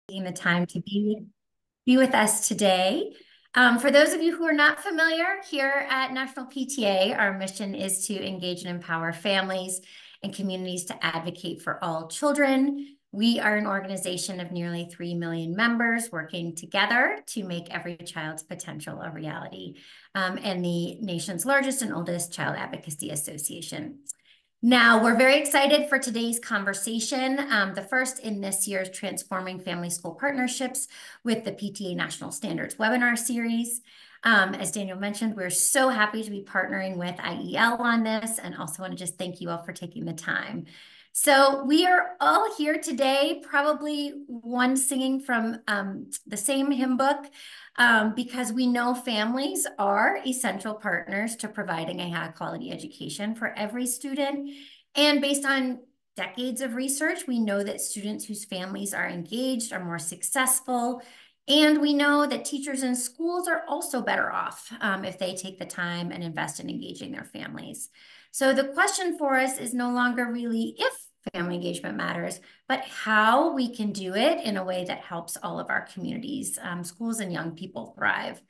Taking the time to be with us today. For those of you who are not familiar, here at National PTA, our mission is to engage and empower families and communities to advocate for all children. We are an organization of nearly 3 million members working together to make every child's potential a reality, and the nation's largest and oldest child advocacy association. Now, we're very excited for today's conversation, the first in this year's Transforming Family School Partnerships with the PTA National Standards webinar series. As Daniel mentioned, we're so happy to be partnering with IEL on this, and also want to just thank you all for taking the time. So we are all here today, probably one singing from the same hymn book, because we know families are essential partners to providing a high quality education for every student. And based on decades of research, we know that students whose families are engaged are more successful. And we know that teachers in schools are also better off if they take the time and invest in engaging their families. So the question for us is no longer really if family engagement matters, but how we can do it in a way that helps all of our communities, schools, and young people thrive.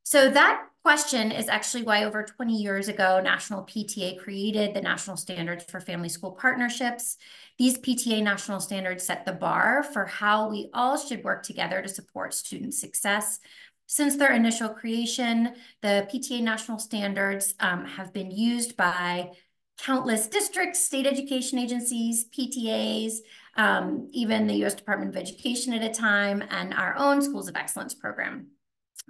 So that question is actually why over 20 years ago, National PTA created the National Standards for Family School Partnerships. These PTA national standards set the bar for how we all should work together to support student success. Since their initial creation, the PTA national standards have been used by countless districts, state education agencies, PTAs, even the U.S. Department of Education at a time, and our own Schools of Excellence program.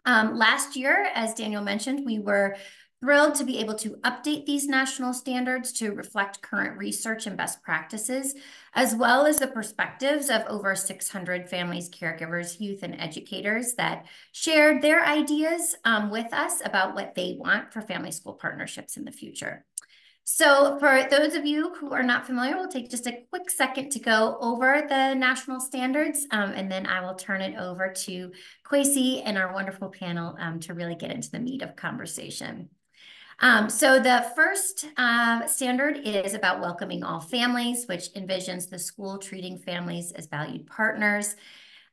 Last year, as Daniel mentioned, we were thrilled to be able to update these national standards to reflect current research and best practices, as well as the perspectives of over 600 families, caregivers, youth, and educators that shared their ideas with us about what they want for family school partnerships in the future. So for those of you who are not familiar, we'll take just a quick second to go over the national standards, and then I will turn it over to Kwesi and our wonderful panel to really get into the meat of conversation. So the first standard is about welcoming all families, which envisions the school treating families as valued partners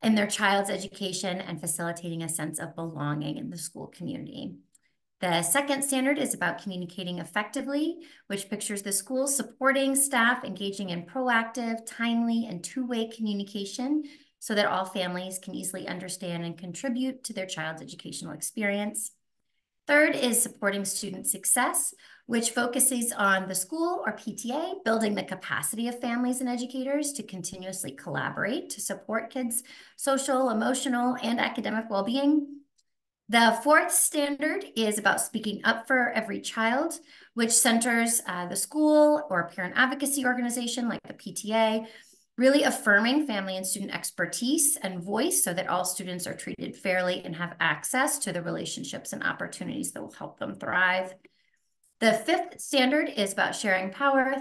in their child's education and facilitating a sense of belonging in the school community. The second standard is about communicating effectively, which pictures the school supporting staff engaging in proactive, timely, and two-way communication so that all families can easily understand and contribute to their child's educational experience. Third is supporting student success, which focuses on the school or PTA building the capacity of families and educators to continuously collaborate to support kids' social, emotional, and academic well-being. The fourth standard is about speaking up for every child, which centers the school or parent advocacy organization like the PTA, really affirming family and student expertise and voice so that all students are treated fairly and have access to the relationships and opportunities that will help them thrive. The fifth standard is about sharing power,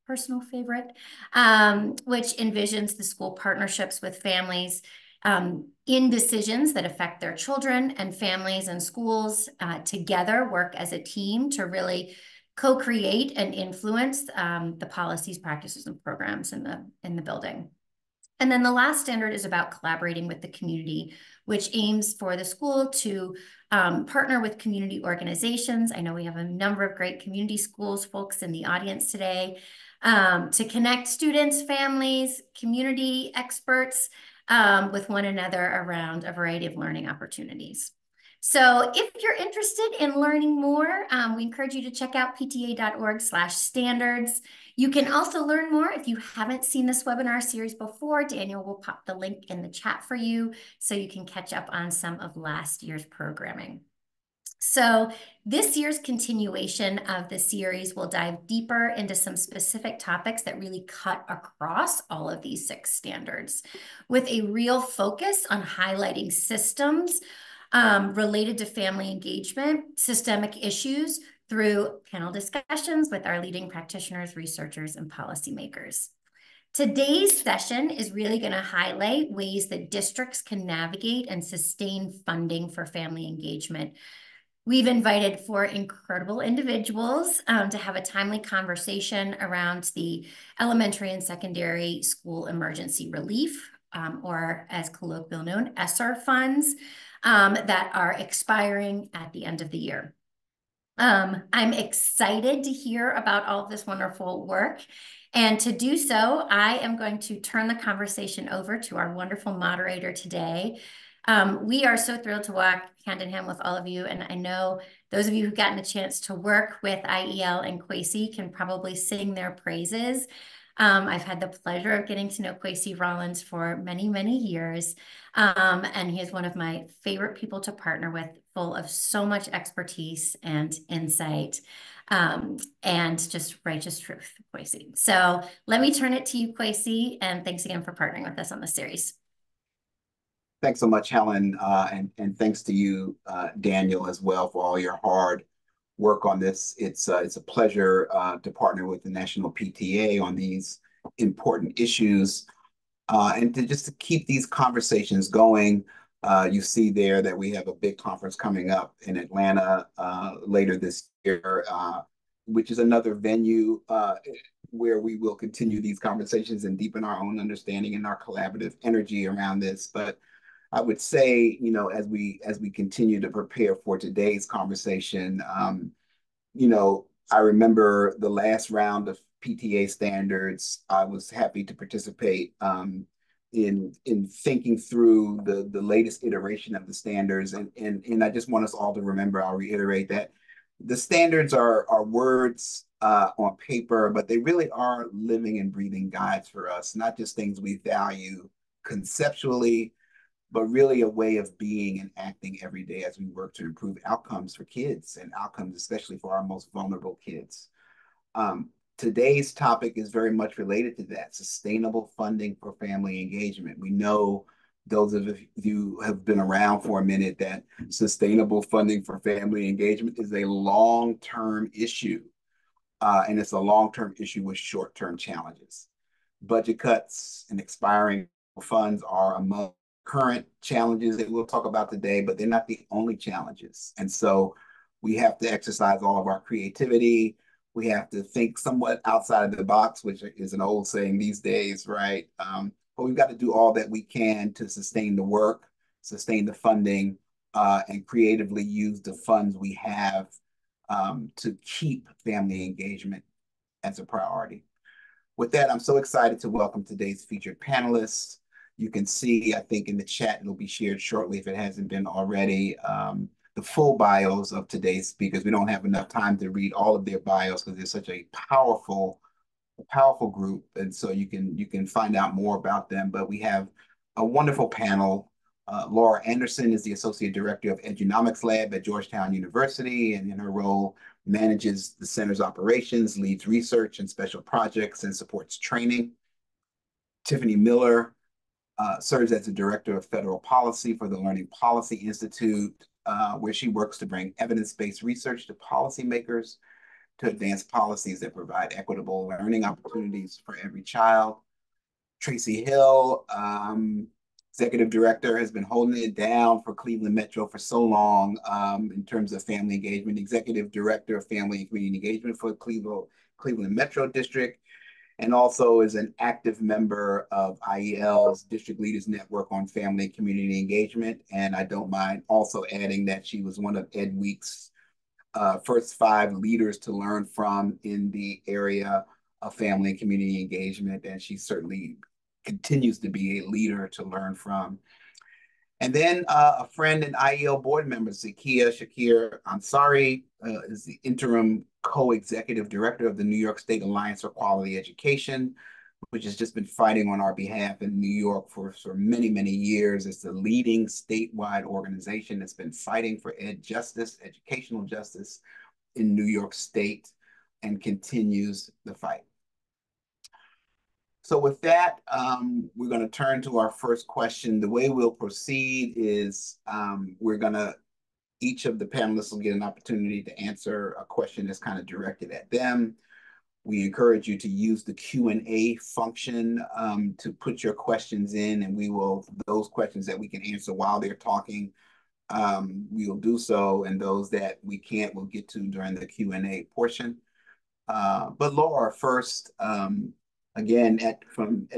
personal favorite, which envisions the school partnerships with families in decisions that affect their children, and families and schools together work as a team to really co-create and influence the policies, practices, and programs in the building. And then the last standard is about collaborating with the community, which aims for the school to partner with community organizations. I know we have a number of great community schools folks in the audience today, to connect students, families, community experts, with one another around a variety of learning opportunities. So if you're interested in learning more, we encourage you to check out pta.org/standards. You can also learn more if you haven't seen this webinar series before. Daniel will pop the link in the chat for you so you can catch up on some of last year's programming. So this year's continuation of the series will dive deeper into some specific topics that really cut across all of these 6 standards, with a real focus on highlighting systems related to family engagement, systemic issues through panel discussions with our leading practitioners, researchers, and policymakers. Today's session is really going to highlight ways that districts can navigate and sustain funding for family engagement. We've invited 4 incredible individuals to have a timely conversation around the elementary and secondary school emergency relief, or as colloquially known, ESSER funds, that are expiring at the end of the year. I'm excited to hear about all of this wonderful work. And to do so, I am going to turn the conversation over to our wonderful moderator today. We are so thrilled to walk hand in hand with all of you. And I know those of you who've gotten a chance to work with IEL and Kwesi can probably sing their praises. I've had the pleasure of getting to know Kwesi Rollins for many, many years. And he is one of my favorite people to partner with, full of so much expertise and insight, and just righteous truth, Kwesi. So let me turn it to you, Kwesi, and thanks again for partnering with us on this series. Thanks so much, Helen, and thanks to you, Daniel, as well, for all your hard work on this. It's a pleasure to partner with the National PTA on these important issues, and to keep these conversations going. You see there that we have a big conference coming up in Atlanta later this year, which is another venue where we will continue these conversations and deepen our own understanding and our collaborative energy around this. But I would say, as we continue to prepare for today's conversation, I remember the last round of PTA standards. I was happy to participate in thinking through the latest iteration of the standards, and I just want us all to remember. I'll reiterate that the standards are words on paper, but they really are living and breathing guides for us, not just things we value conceptually, but really a way of being and acting every day as we work to improve outcomes for kids and outcomes, especially for our most vulnerable kids. Today's topic is very much related to that: sustainable funding for family engagement. We know, those of you who have been around for a minute, that sustainable funding for family engagement is a long-term issue, and it's a long-term issue with short-term challenges. Budget cuts and expiring funds are among current challenges that we'll talk about today, but they're not the only challenges. And so we have to exercise all of our creativity. We have to think somewhat outside of the box, which is an old saying these days, right? But we've got to do all that we can to sustain the work, sustain the funding, and creatively use the funds we have to keep family engagement as a priority. With that, I'm so excited to welcome today's featured panelists. You can see, I think in the chat, it'll be shared shortly if it hasn't been already, the full bios of today's speakers. We don't have enough time to read all of their bios because they're such a powerful group. And so you can find out more about them. But we have a wonderful panel. Laura Anderson is the Associate Director of Edunomics Lab at Georgetown University, and in her role manages the center's operations, leads research and special projects, and supports training. Tiffany Miller serves as the Director of Federal Policy for the Learning Policy Institute, where she works to bring evidence-based research to policymakers to advance policies that provide equitable learning opportunities for every child. Tracy Hill, Executive Director, has been holding it down for Cleveland Metro for so long in terms of family engagement. Executive Director of Family and Community Engagement for Cleveland Metro District, and also is an active member of IEL's District Leaders Network on Family and Community Engagement. And I don't mind also adding that she was one of Ed Week's first 5 leaders to learn from in the area of family and community engagement. And she certainly continues to be a leader to learn from. And then a friend and IEL board member, Zakia Shakir Ansari, is the interim co-executive director of the New York State Alliance for Quality Education, which has just been fighting on our behalf in New York for many, many years. It's the leading statewide organization that's been fighting for educational justice in New York State, and continues the fight. So with that, we're going to turn to our first question. The way we'll proceed is each of the panelists will get an opportunity to answer a question that's kind of directed at them. We encourage you to use the Q&A function to put your questions in, and those questions that we can answer while they're talking, we will do so, and those that we can't, we'll get to during the Q&A portion. But Laura, first, again at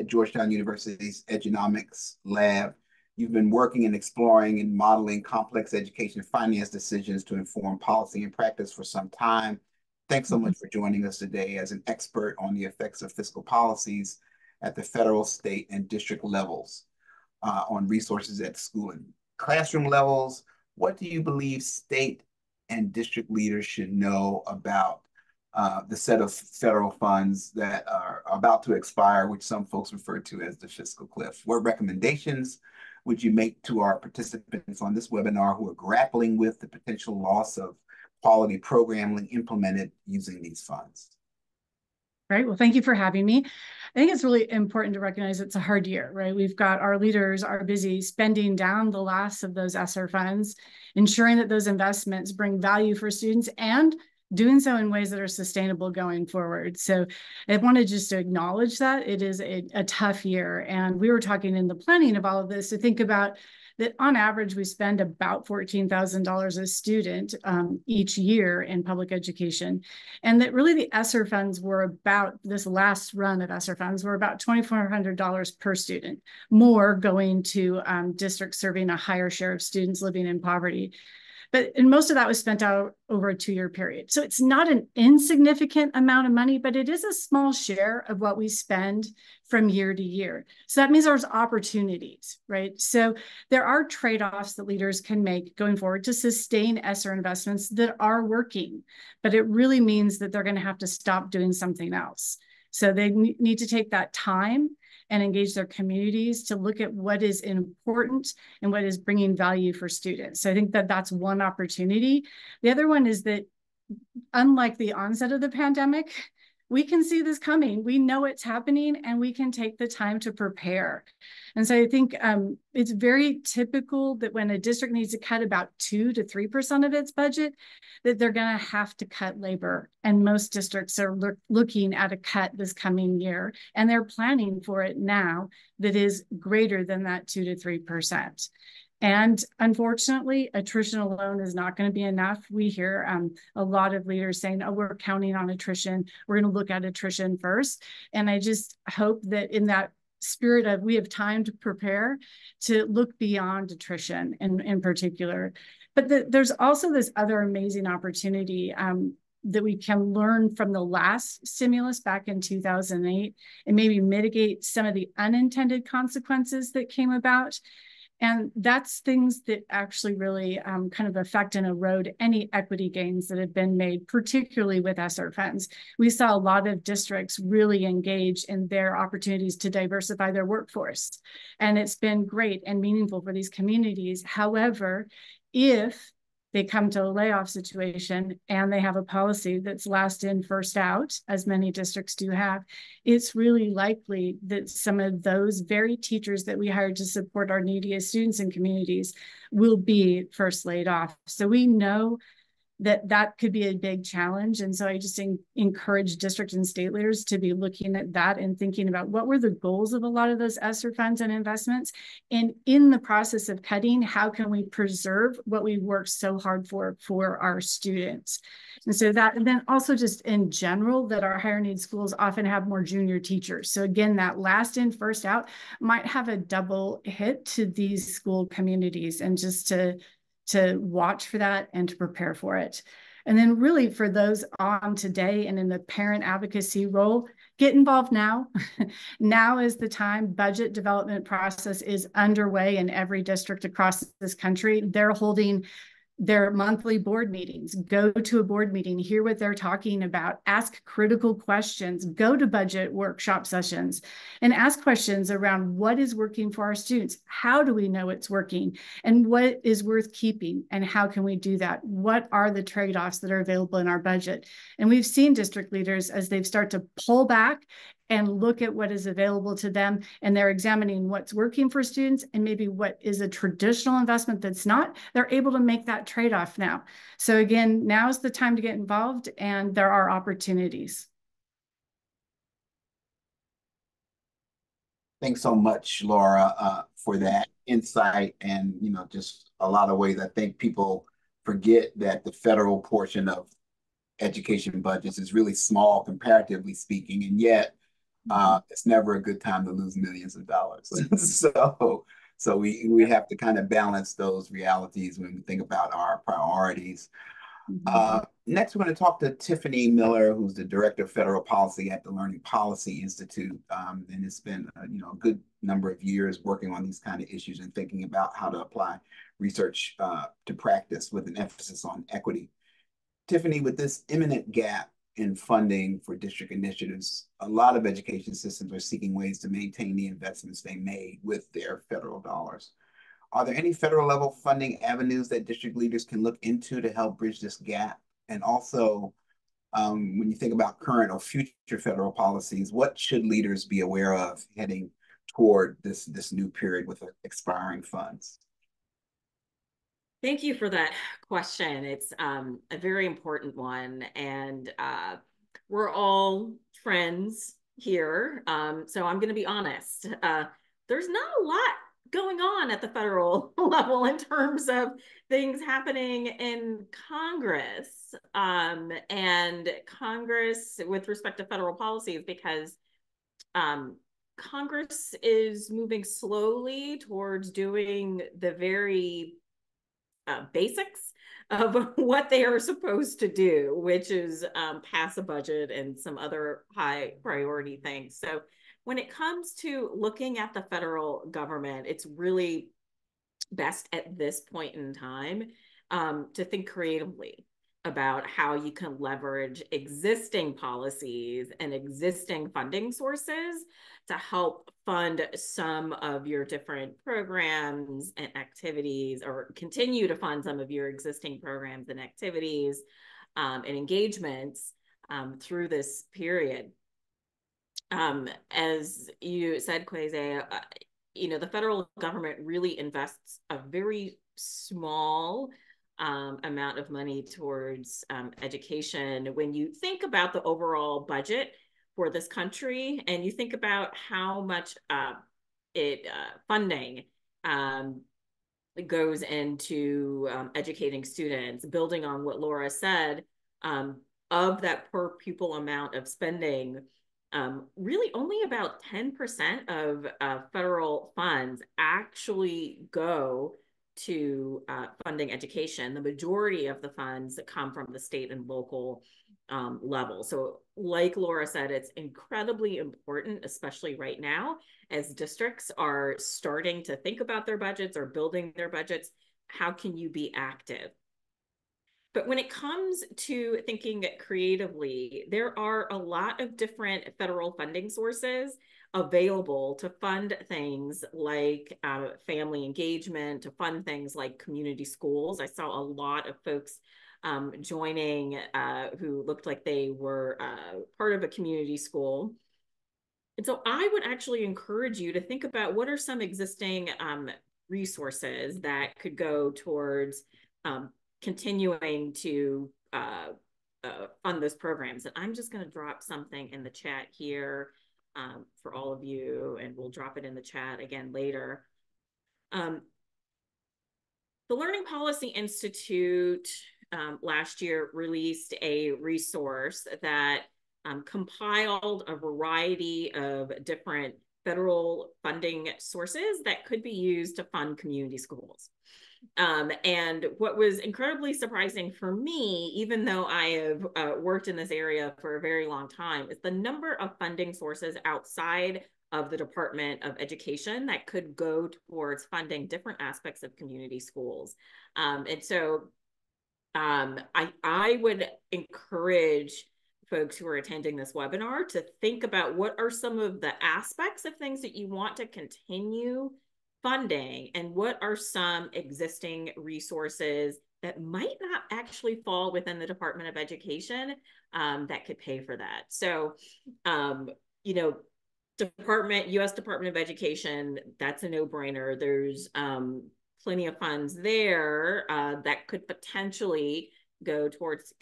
Georgetown University's Edunomics Lab. You've been working and exploring and modeling complex education finance decisions to inform policy and practice for some time. Thanks so much for joining us today as an expert on the effects of fiscal policies at the federal, state, and district levels on resources at school and classroom levels. What do you believe state and district leaders should know about the set of federal funds that are about to expire, which some folks refer to as the fiscal cliff? What recommendations would you make to our participants on this webinar who are grappling with the potential loss of quality programming implemented using these funds? Right. Well, thank you for having me. I think it's really important to recognize it's a hard year, right? We've got our leaders are busy spending down the last of those ESSER funds, ensuring that those investments bring value for students and doing so in ways that are sustainable going forward. So I wanted just to acknowledge that it is a tough year. And we were talking in the planning of all of this to think about that on average, we spend about $14,000 a student each year in public education. And that really the ESSER funds were about, this last run of ESSER funds were about $2,400 per student, more going to districts serving a higher share of students living in poverty. And most of that was spent out over a 2-year period. So it's not an insignificant amount of money, but it is a small share of what we spend from year to year. So that means there's opportunities, right? So there are trade-offs that leaders can make going forward to sustain ESSER investments that are working, but it really means that they're going to have to stop doing something else. So they need to take that time and engage their communities to look at what is important and what is bringing value for students. So I think that that's one opportunity. The other one is that unlike the onset of the pandemic, we can see this coming. We know it's happening and we can take the time to prepare. And so I think it's very typical that when a district needs to cut about 2 to 3% of its budget, that they're going to have to cut labor. And most districts are looking at a cut this coming year, and they're planning for it now that is greater than that 2 to 3%. And unfortunately, attrition alone is not going to be enough. We hear a lot of leaders saying, oh, we're counting on attrition. We're going to look at attrition first. And I just hope that in that spirit of we have time to prepare to look beyond attrition in particular. But there's also this other amazing opportunity that we can learn from the last stimulus back in 2008 and maybe mitigate some of the unintended consequences that came about. And that's things that actually really kind of affect and erode any equity gains that have been made, particularly with ESSER funds. We saw a lot of districts really engage in their opportunities to diversify their workforce. And it's been great and meaningful for these communities. However, if they come to a layoff situation and they have a policy that's last in, first out, as many districts do have, it's really likely that some of those very teachers that we hired to support our neediest students and communities will be first laid off. So we know that that could be a big challenge. And so I just encourage district and state leaders to be looking at that and thinking about what were the goals of a lot of those ESSER funds and investments. And in the process of cutting, how can we preserve what we worked so hard for our students? And so that, and then also just in general, that our higher need schools often have more junior teachers. So again, that last in, first out might have a double hit to these school communities, and just to watch for that and to prepare for it. And then really for those on today and in the parent advocacy role, get involved now. Now is the time. Budget development process is underway in every district across this country. They're holding their monthly board meetings. Go to a board meeting, hear what they're talking about, ask critical questions, go to budget workshop sessions, and ask questions around what is working for our students. How do we know it's working? And what is worth keeping? And how can we do that? What are the trade-offs that are available in our budget? And we've seen district leaders, as they've started to pull back and look at what is available to them, and they're examining what's working for students and maybe what is a traditional investment that's not, they're able to make that trade-off now. So again, now is the time to get involved, and there are opportunities. Thanks so much, Laura, for that insight. And, just a lot of ways I think people forget that the federal portion of education budgets is really small, comparatively speaking, and yet it's never a good time to lose millions of dollars. So we have to kind of balance those realities when we think about our priorities. Next, we're going to talk to Tiffany Miller, who's the Director of Federal Policy at the Learning Policy Institute. And it's been a good number of years working on these kind of issues and thinking about how to apply research to practice with an emphasis on equity. Tiffany, with this imminent gap in funding for district initiatives, a lot of education systems are seeking ways to maintain the investments they made with their federal dollars. Are there any federal level funding avenues that district leaders can look into to help bridge this gap? And also, when you think about current or future federal policies, what should leaders be aware of heading toward this new period with expiring funds? Thank you for that question. It's a very important one, and we're all friends here. So I'm going to be honest. There's not a lot going on at the federal level in terms of things happening in Congress, and Congress with respect to federal policies, because Congress is moving slowly towards doing the very basics of what they are supposed to do, which is pass a budget and some other high priority things. So when it comes to looking at the federal government, it's really best at this point in time to think creatively about how you can leverage existing policies and existing funding sources to help fund some of your different programs and activities, or continue to fund some of your existing programs and activities and engagements through this period. As you said, Kwesi, the federal government really invests a very small amount of money towards education. When you think about the overall budget for this country, and you think about how much funding goes into educating students, building on what Laura said, of that per pupil amount of spending, really only about 10% of federal funds actually go to funding education. The majority of the funds come from the state and local level. So like Laura said, it's incredibly important, especially right now, as districts are starting to think about their budgets or building their budgets. How can you be active? But when it comes to thinking creatively, there are a lot of different federal funding sources available to fund things like family engagement, to fund things like community schools. I saw a lot of folks joining who looked like they were part of a community school. And so I would actually encourage you to think about what are some existing resources that could go towards continuing to fund those programs. And I'm just going to drop something in the chat here for all of you, and we'll drop it in the chat again later. The Learning Policy Institute last year released a resource that compiled a variety of different federal funding sources that could be used to fund community schools. And what was incredibly surprising for me, even though I have worked in this area for a very long time, is the number of funding sources outside of the Department of Education that could go towards funding different aspects of community schools. And so I would encourage folks who are attending this webinar to think about what are some of the aspects of things that you want to continue funding, and what are some existing resources that might not actually fall within the Department of Education that could pay for that. So, U.S. Department of Education, that's a no-brainer. There's plenty of funds there that could potentially go towards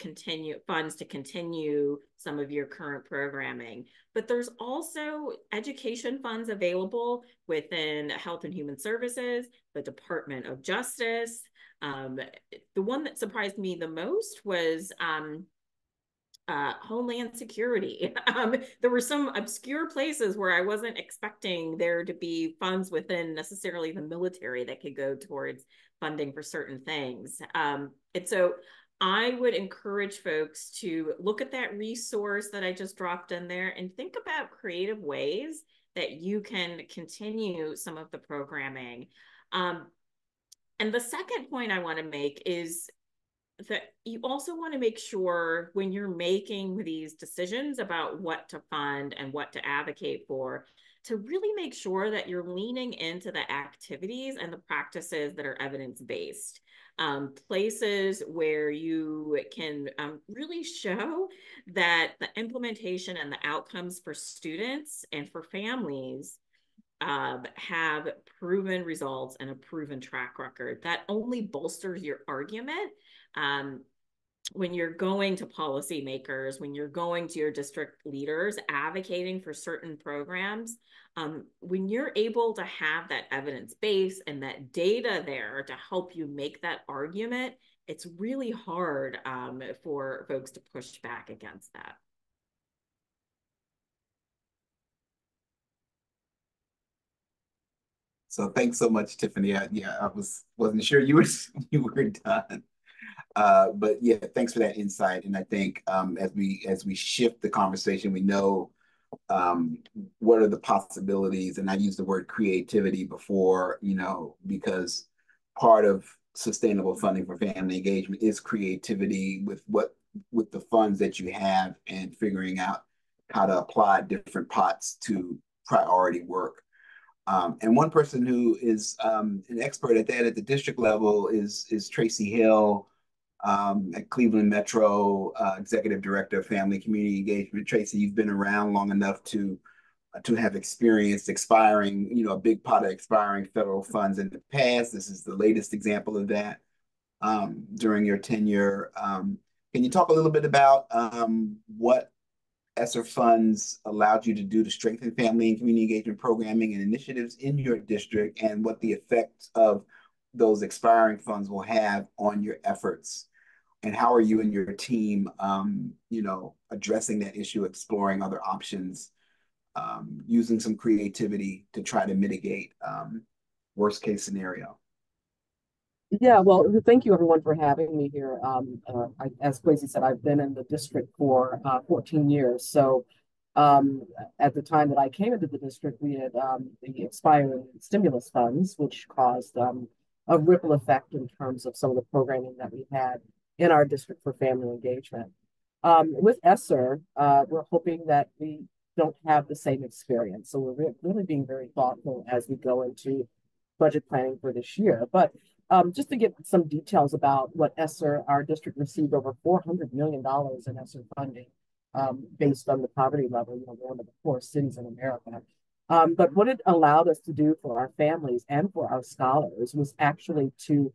funds to continue some of your current programming. But there's also education funds available within Health and Human Services, the Department of Justice. The one that surprised me the most was Homeland Security. There were some obscure places where I wasn't expecting there to be funds within necessarily the military that could go towards funding for certain things. And so I would encourage folks to look at that resource that I just dropped in there and think about creative ways that you can continue some of the programming. And the second point I want to make is that you also want to make sure when you're making these decisions about what to fund and what to advocate for, to really make sure that you're leaning into the activities and the practices that are evidence-based. Places where you can really show that the implementation and the outcomes for students and for families have proven results and a proven track record. That only bolsters your argument when you're going to policymakers, when you're going to your district leaders, advocating for certain programs. When you're able to have that evidence base and that data there to help you make that argument, it's really hard for folks to push back against that. So thanks so much, Tiffany. I wasn't sure you were done. But yeah, thanks for that insight. And I think as we shift the conversation, we know what are the possibilities. And I used the word creativity before, because part of sustainable funding for family engagement is creativity with the funds that you have and figuring out how to apply different pots to priority work. And one person who is an expert at that at the district level is Tracy Hill at Cleveland Metro, Executive Director of Family Community Engagement. Tracy, you've been around long enough to have experienced expiring, a big pot of expiring federal funds in the past. This is the latest example of that during your tenure. Can you talk a little bit about what ESSER funds allowed you to do to strengthen family and community engagement programming and initiatives in your district, and what the effects of those expiring funds will have on your efforts? And how are you and your team, addressing that issue, exploring other options, using some creativity to try to mitigate worst case scenario? Yeah, well, thank you everyone for having me here. As Quasi said, I've been in the district for 14 years. So at the time that I came into the district, we had the expiring stimulus funds, which caused a ripple effect in terms of some of the programming that we had in our district for family engagement. With ESSER, we're hoping that we don't have the same experience. So we're really being very thoughtful as we go into budget planning for this year. But just to get some details about what ESSER, our district received over $400 million in ESSER funding based on the poverty level, one of the poorest cities in America. But what it allowed us to do for our families and for our scholars was actually to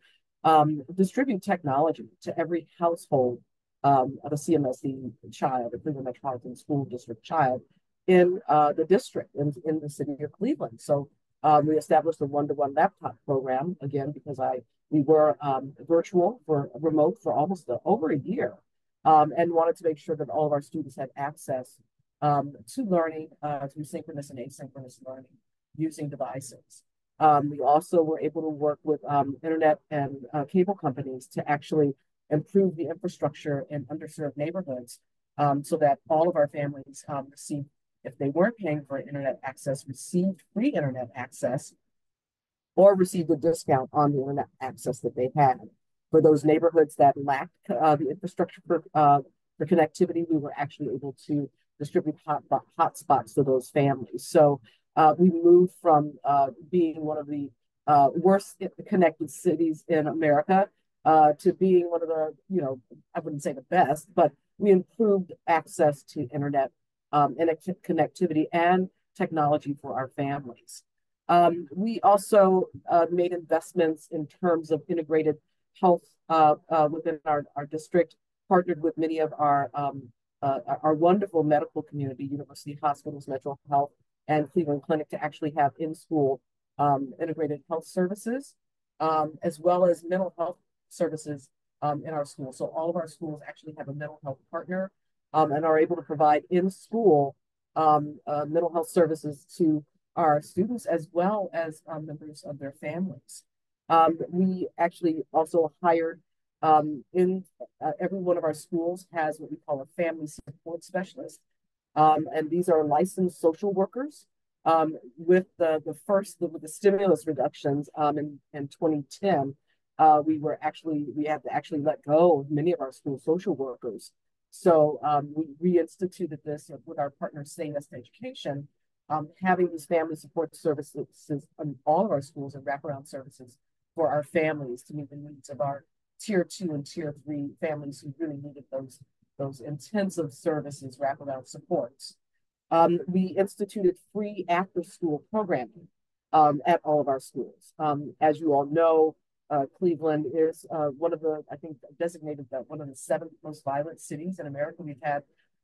distribute technology to every household of a CMSD child, a Cleveland Metropolitan School District child in the district, in the city of Cleveland. So we established a one-to-one laptop program, again, because we were remote for almost over a year, and wanted to make sure that all of our students had access to learning through synchronous and asynchronous learning using devices. We also were able to work with internet and cable companies to actually improve the infrastructure in underserved neighborhoods so that all of our families received, if they weren't paying for internet access, received free internet access or received a discount on the internet access that they had. For those neighborhoods that lacked the infrastructure for connectivity, we were actually able to distribute hotspots to those families. So we moved from being one of the worst connected cities in America to being one of the, I wouldn't say the best, but we improved access to internet and connectivity and technology for our families. We also made investments in terms of integrated health within our district, partnered with many of our wonderful medical community, university hospitals, Metro Health, and Cleveland Clinic to actually have in-school integrated health services, as well as mental health services in our schools. So all of our schools actually have a mental health partner and are able to provide in-school mental health services to our students as well as members of their families. We actually also hired in every one of our schools has what we call a family support specialist. And these are licensed social workers. With the stimulus reductions in 2010, we had to actually let go of many of our school social workers. So we reinstituted this with our partner, Say Yes to Education, having these family support services in all of our schools and wraparound services for our families to meet the needs of our tier 2 and tier 3 families who really needed those intensive services, wraparound supports. We instituted free after-school programming at all of our schools. As you all know, Cleveland is one of the, I think, designated one of the 7 most violent cities in America. We've had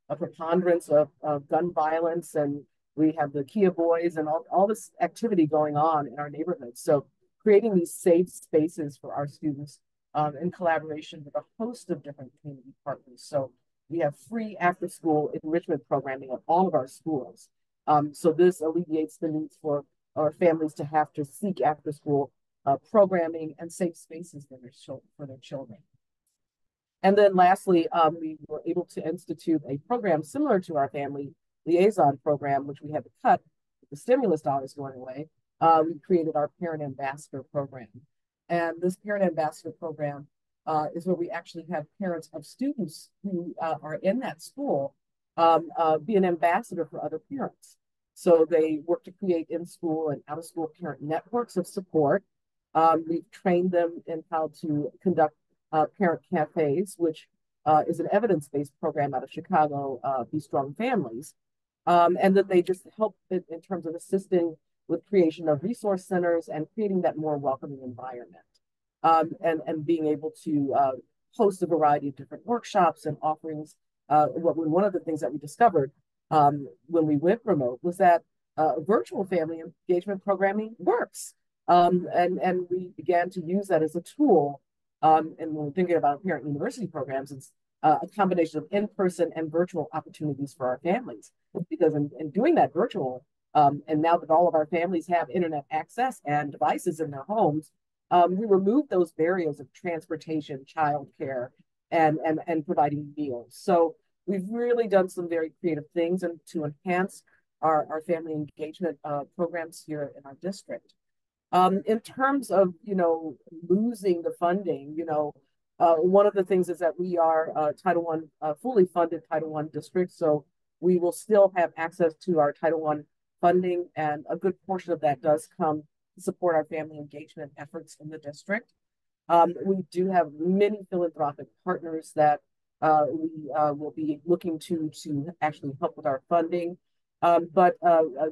a preponderance of gun violence, and we have the Kia Boys and all this activity going on in our neighborhoods. So creating these safe spaces for our students in collaboration with a host of different community partners. So we have free after-school enrichment programming at all of our schools. So this alleviates the needs for our families to have to seek after-school programming and safe spaces for their children. And then lastly, we were able to institute a program similar to our family liaison program, which we had to cut with the stimulus dollars going away. We created our parent ambassador program. And this parent ambassador program is where we actually have parents of students who are in that school be an ambassador for other parents. So they work to create in-school and out-of-school parent networks of support. We've trained them in how to conduct parent cafes, which is an evidence-based program out of Chicago, Be Strong Families. And then they just help in terms of assisting with creation of resource centers and creating that more welcoming environment. And being able to host a variety of different workshops and offerings. One of the things that we discovered when we went remote was that virtual family engagement programming works. And we began to use that as a tool. And when we're thinking about parent university programs, it's a combination of in-person and virtual opportunities for our families. Because in doing that virtual, and now that all of our families have internet access and devices in their homes, we removed those barriers of transportation, childcare, and providing meals. So we've really done some very creative things and to enhance our family engagement programs here in our district. In terms of, losing the funding, one of the things is that we are Title I, fully funded Title I district. So we will still have access to our Title I funding, and a good portion of that does come to support our family engagement efforts in the district. We do have many philanthropic partners that we will be looking to actually help with our funding, but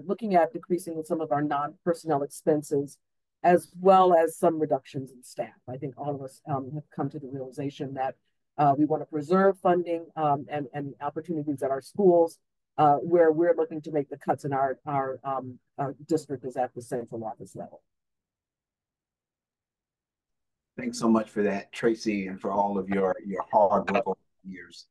looking at decreasing some of our non-personnel expenses, as well as some reductions in staff. I think all of us have come to the realization that we want to preserve funding and opportunities at our schools, where we're looking to make the cuts in our district is at the central office level. Thanks so much for that, Tracy, and for all of your hard work over the years.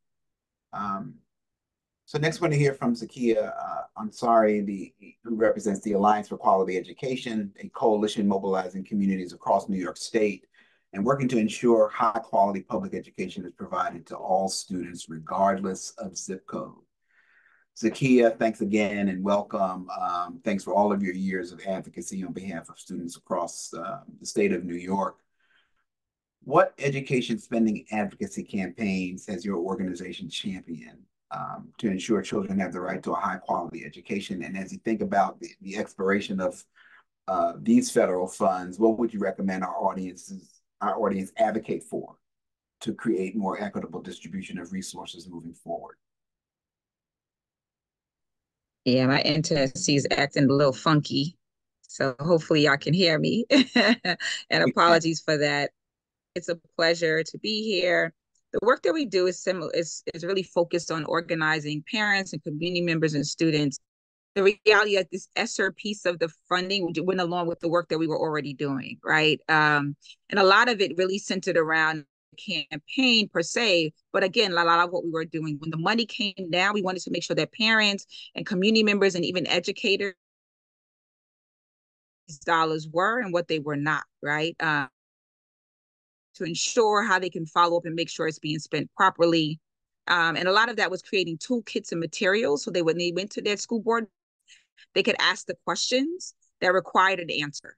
So next, we're going to hear from Zakia Ansari, who represents the Alliance for Quality Education, a coalition mobilizing communities across New York State and working to ensure high-quality public education is provided to all students, regardless of zip code. Zakia, thanks again and welcome. Thanks for all of your years of advocacy on behalf of students across the state of New York. What education spending advocacy campaigns has your organization championed to ensure children have the right to a high quality education? And as you think about the expiration of these federal funds, what would you recommend our audience advocate for to create more equitable distribution of resources moving forward? Yeah, my internet is acting a little funky, so hopefully y'all can hear me. And apologies for that. It's a pleasure to be here. The work that we do is similar, is really focused on organizing parents and community members and students. The reality that this ESSER piece of the funding went along with the work that we were already doing, right? And a lot of it really centered around campaign per se, but again, a lot of what we were doing when the money came down, we wanted to make sure that parents and community members and even educators dollars were and what they were not, right? To ensure how they can follow up and make sure it's being spent properly. And a lot of that was creating toolkits and materials. So when they went to their school board, they could ask the questions that required an answer.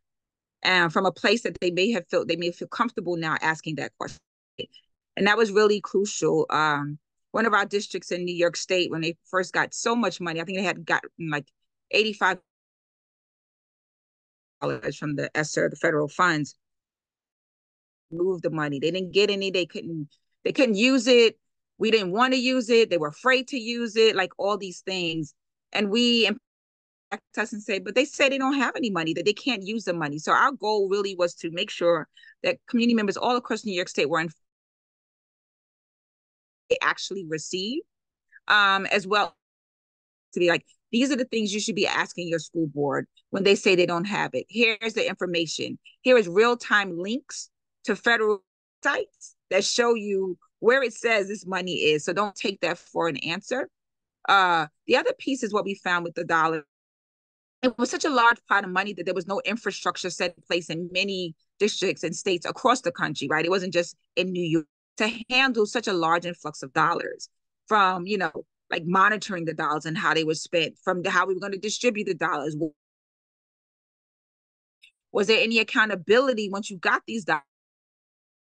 From a place that they may feel comfortable now asking that question. And that was really crucial. One of our districts in New York State, when they first got so much money, I think they had gotten like $85 from the ESSER, the federal funds, move the money. They didn't get any. They couldn't use it. We didn't want to use it. They were afraid to use it, like all these things. And we impact us and say, but they say they don't have any money, that they can't use the money. So our goal really was to make sure that community members all across New York State were they actually receive, as well to be like, these are the things you should be asking your school board when they say they don't have it. Here's the information. Here is real-time links to federal sites that show you where it says this money is. So don't take that for an answer. The other piece is what we found with the dollar. It was such a large pot of money that there was no infrastructure set in place in many districts and states across the country, right? It wasn't just in New York to handle such a large influx of dollars from, like monitoring the dollars and how they were spent, from how we were going to distribute the dollars. Was there any accountability once you got these dollars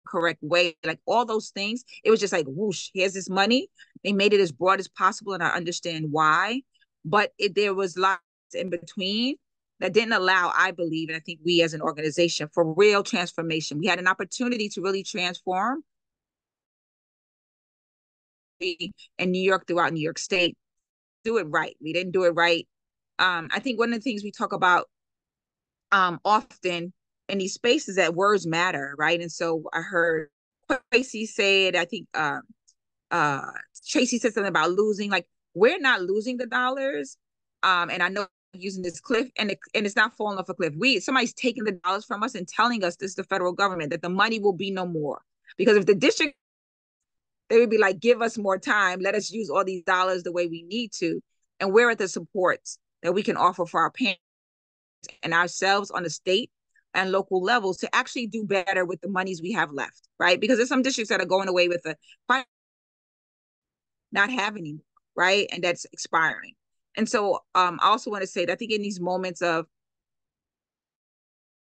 correct way, like all those things? It was just like, whoosh, here's this money. They made it as broad as possible, and I understand why, but there was lots in between that didn't allow, I believe, and I think we as an organization, for real transformation. We had an opportunity to really transform in New York, throughout New York State. Do it right. We didn't do it right. I think one of the things we talk about often in these spaces that words matter, right? And so I heard Tracy say it. I think Tracy said something about losing. Like, we're not losing the dollars. And I know I'm using this cliff, and it's not falling off a cliff. Somebody's taking the dollars from us and telling us, this is the federal government, that the money will be no more. Because if the district, they would be like, give us more time. Let us use all these dollars the way we need to. And where are the supports that we can offer for our parents and ourselves on the state and local levels to actually do better with the monies we have left, right? Because there's some districts that are going away with not having anymore, right? And that's expiring. And so I also want to say that I think in these moments of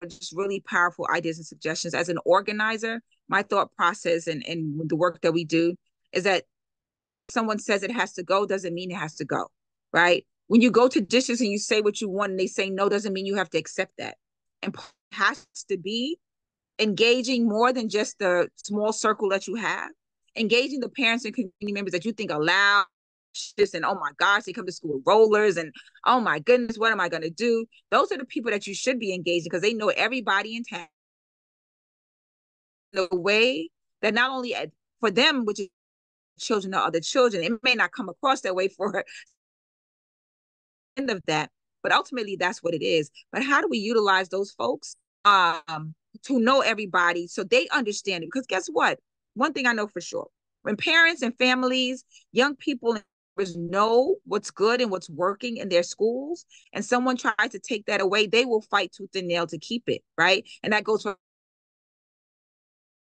just really powerful ideas and suggestions, as an organizer, my thought process and the work that we do is that someone says it has to go doesn't mean it has to go, right? When you go to districts and you say what you want and they say no, doesn't mean you have to accept that. And it has to be engaging more than just the small circle that you have, engaging the parents and community members that you think are loud, and oh my gosh, they come to school with rollers, and oh my goodness, what am I going to do? Those are the people that you should be engaging, because they know everybody in town in a way that not only for them, which is children or other children, it may not come across that way for end of that, but ultimately that's what it is. But how do we utilize those folks to know everybody so they understand it? Because guess what? One thing I know for sure, when parents and families, young people know what's good and what's working in their schools, and someone tries to take that away, they will fight tooth and nail to keep it, right? And that goes for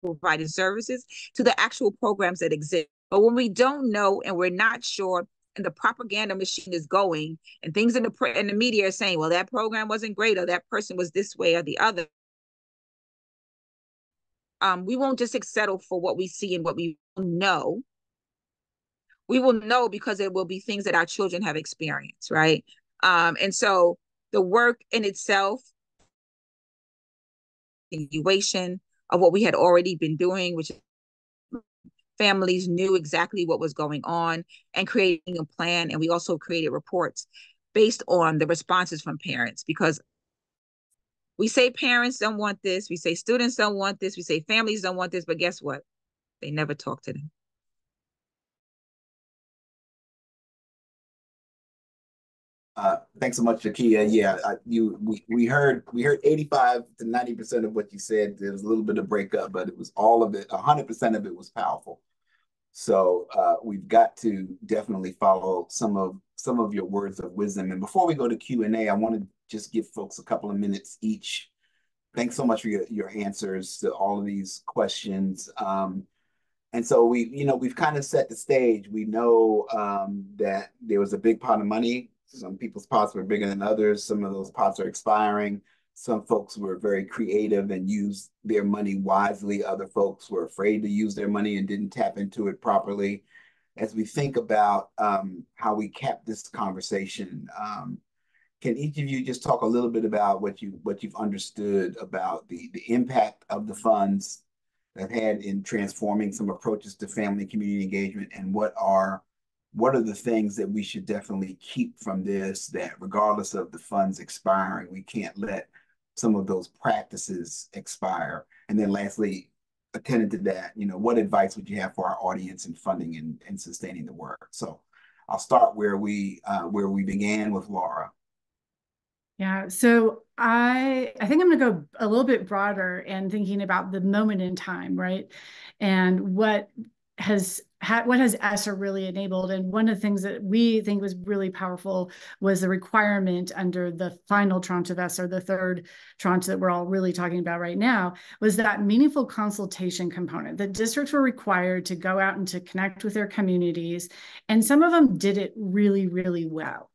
providing services to the actual programs that exist. But when we don't know and we're not sure, and the propaganda machine is going, and things in the media are saying, well, that program wasn't great, or that person was this way or the other, we won't just settle for what we see and what we know. We will know because it will be things that our children have experienced, right? And so the work in itself, continuation of what we had already been doing, which families knew exactly what was going on, and creating a plan. And we also created reports based on the responses from parents, because we say parents don't want this, we say students don't want this, we say families don't want this, but guess what? They never talk to them. Thanks so much, Shakia. Yeah, we heard 85 to 90% of what you said. There was a little bit of breakup, but it was all of it. 100% of it was powerful. So we've got to definitely follow some of your words of wisdom. And before we go to Q&A, I want to just give folks a couple of minutes each. Thanks so much for your answers to all of these questions. And so we've kind of set the stage. We know that there was a big pot of money. Some people's pots were bigger than others. Some of those pots are expiring. Some folks were very creative and used their money wisely. Other folks were afraid to use their money and didn't tap into it properly. As we think about how we kept this conversation, can each of you just talk a little bit about what you've understood about the impact of the funds that had in transforming some approaches to family and community engagement, and what are the things that we should definitely keep from this, that regardless of the funds expiring, we can't let some of those practices expire? And then lastly, attendant to that, what advice would you have for our audience in funding and sustaining the work? So I'll start where we began with Laura. Yeah, so I think I'm going to go a little bit broader and thinking about the moment in time, right? And what has ESSER really enabled. And one of the things that we think was really powerful was the requirement under the final tranche of ESSER, the third tranche that we're all really talking about right now, was that meaningful consultation component. The districts were required to go out and to connect with their communities, and some of them did it really, really well,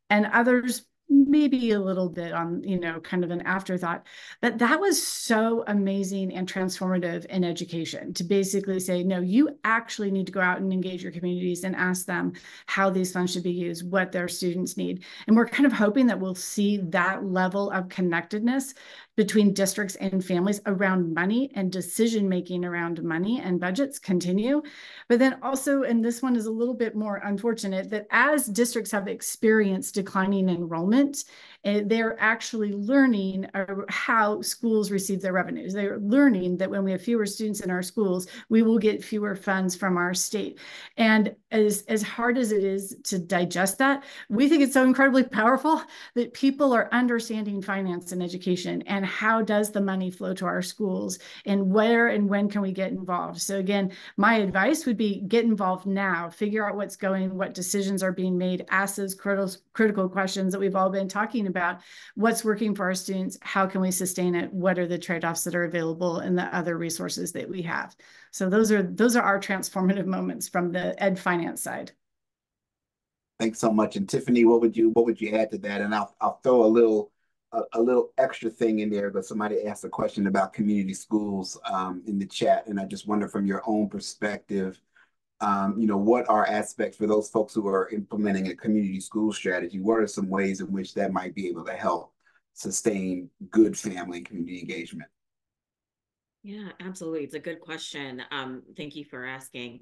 and others maybe a little bit on, kind of an afterthought. But that was so amazing and transformative in education, to basically say, no, you actually need to go out and engage your communities and ask them how these funds should be used, what their students need. And we're kind of hoping that we'll see that level of connectedness between districts and families around money and decision-making around money and budgets continue. But then also, and this one is a little bit more unfortunate, that as districts have experienced declining enrollment, they're actually learning how schools receive their revenues. They're learning that when we have fewer students in our schools, we will get fewer funds from our state. And as hard as it is to digest that, we think it's so incredibly powerful that people are understanding finance and education, and how does the money flow to our schools, and where and when can we get involved. So again, my advice would be get involved now, figure out what's going, what decisions are being made, ask those critical questions that we've all been talking about. What's working for our students? How can we sustain it? What are the trade-offs that are available and the other resources that we have? So those are our transformative moments from the ed finance side. Thanks so much. And Tiffany, what would you add to that? And I'll throw a little extra thing in there, but somebody asked a question about community schools in the chat, and I just wonder from your own perspective, what are aspects for those folks who are implementing a community school strategy? What are some ways in which that might be able to help sustain good family and community engagement? Yeah, absolutely. It's a good question. Thank you for asking.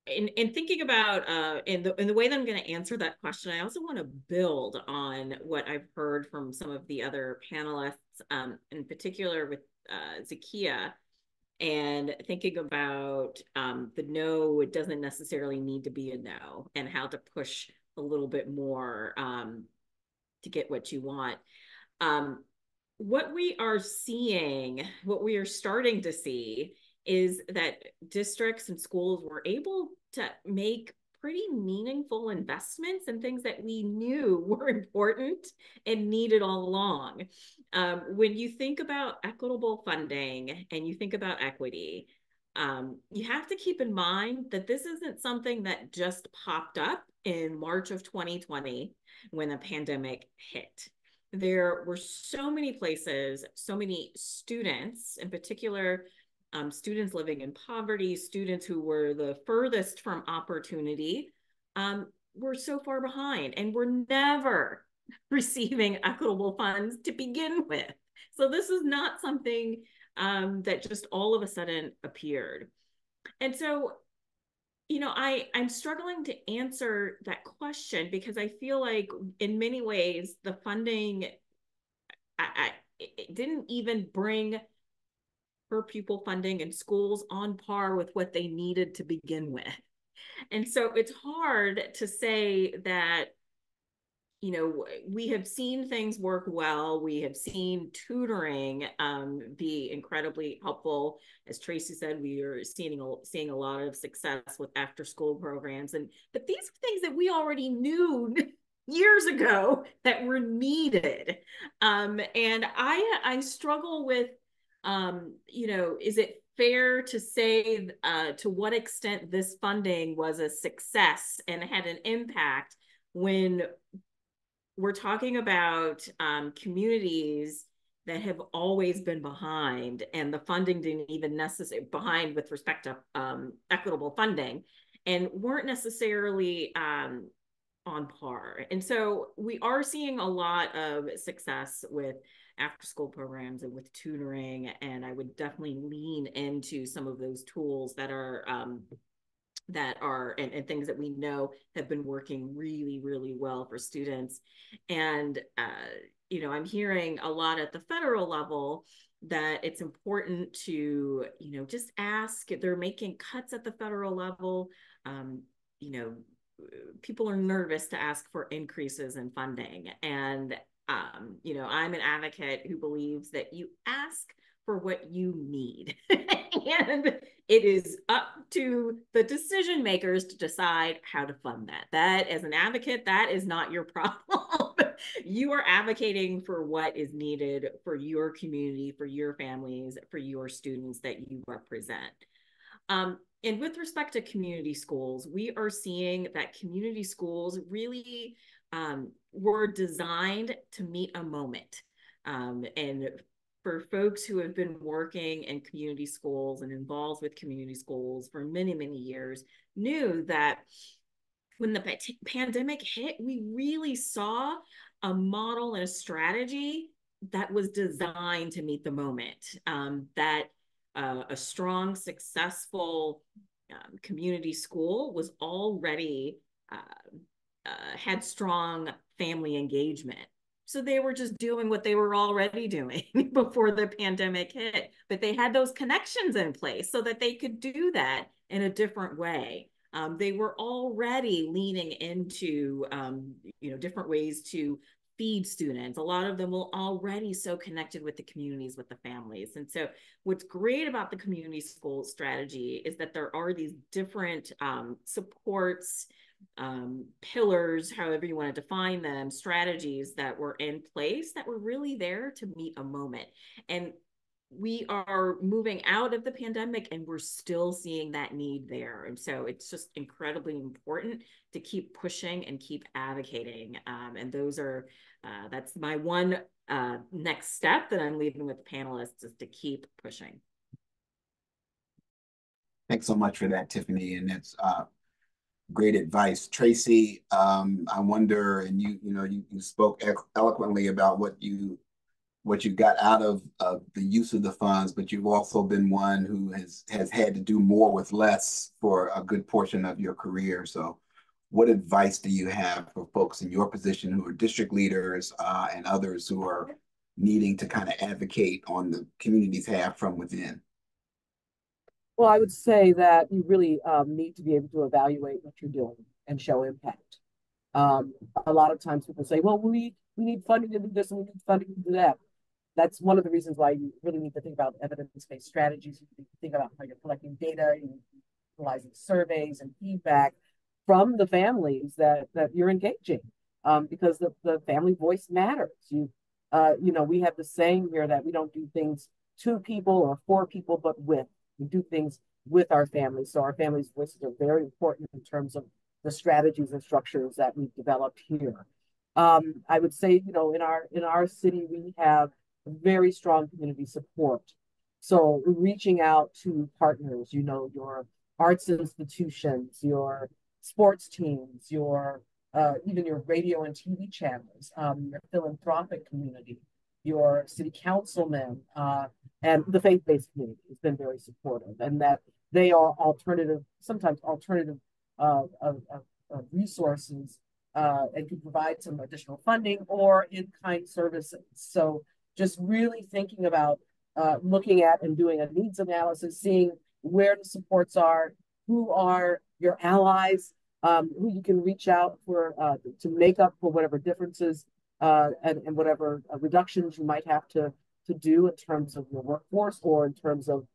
In thinking about in the way that I'm going to answer that question, I also want to build on what I've heard from some of the other panelists, in particular with Zakia, and thinking about the no, it doesn't necessarily need to be a no, and how to push a little bit more to get what you want. What we are seeing, what we are starting to see, is that districts and schools were able to make pretty meaningful investments in things that we knew were important and needed all along. When you think about equitable funding and you think about equity, you have to keep in mind that this isn't something that just popped up in March of 2020 when the pandemic hit. There were so many places, so many students, in particular, students living in poverty, students who were the furthest from opportunity, were so far behind and were never receiving equitable funds to begin with. So this is not something that just all of a sudden appeared. And so, I'm struggling to answer that question, because I feel like in many ways the funding, it didn't even bring per pupil funding in schools on par with what they needed to begin with. And so it's hard to say that you know, we have seen things work well. We have seen tutoring be incredibly helpful. As Tracy said, we are seeing a lot of success with after school programs. But these are things that we already knew years ago that were needed. And I struggle with, you know, is it fair to say to what extent this funding was a success and had an impact when we're talking about communities that have always been behind, and the funding didn't even necessarily behind with respect to equitable funding, and weren't necessarily on par. And so we are seeing a lot of success with after school programs and with tutoring, and I would definitely lean into some of those tools that are and things that we know have been working really, really well for students. And, you know, I'm hearing a lot at the federal level that it's important to, you know, just ask if they're making cuts at the federal level. You know, people are nervous to ask for increases in funding. And, you know, I'm an advocate who believes that you ask for what you need. And it is up to the decision makers to decide how to fund that. That, as an advocate, that is not your problem. You are advocating for what is needed for your community, for your families, for your students that you represent. And with respect to community schools, we are seeing that community schools really were designed to meet a moment. And for folks who have been working in community schools and involved with community schools for many, many years, knew that when the pandemic hit, we really saw a model and a strategy that was designed to meet the moment. That a strong, successful community school was already had strong family engagement. So they were just doing what they were already doing before the pandemic hit, but they had those connections in place so that they could do that in a different way. They were already leaning into, you know, different ways to feed students. A lot of them were already so connected with the communities, with the families. And so what's great about the community school strategy is that there are these different supports, pillars, however you want to define them, strategies that were in place that were really there to meet a moment. And we are moving out of the pandemic and we're still seeing that need there. And so it's just incredibly important to keep pushing and keep advocating. And those are, that's my one next step that I'm leaving with the panelists, is to keep pushing. Thanks so much for that, Tiffany. And that's great advice. Tracy, I wonder, and you spoke eloquently about what you got out of the use of the funds, but you've also been one who has had to do more with less for a good portion of your career. So what advice do you have for folks in your position who are district leaders and others who are needing to kind of advocate on the community's behalf from within? Well, I would say that you really need to be able to evaluate what you're doing and show impact. A lot of times people say, well, we need funding to do this and we need funding to do that. That's one of the reasons why you really need to think about evidence-based strategies. You need to think about how you're collecting data, you're utilizing surveys and feedback from the families that you're engaging, because the family voice matters. You know, we have the saying here that we don't do things to people or for people, but with. We do things with our families. So our families' voices are very important in terms of the strategies and structures that we've developed here. I would say, you know, in our city, we have very strong community support. So reaching out to partners, you know, your arts institutions, your sports teams, your even your radio and TV channels, your philanthropic community, your city councilmen, and the faith-based community has been very supportive, and that they are sometimes alternative resources, and can provide some additional funding or in-kind services. So just really thinking about looking at and doing a needs analysis, seeing where the supports are, who are your allies, who you can reach out for to make up for whatever differences and whatever reductions you might have to do in terms of your workforce or in terms of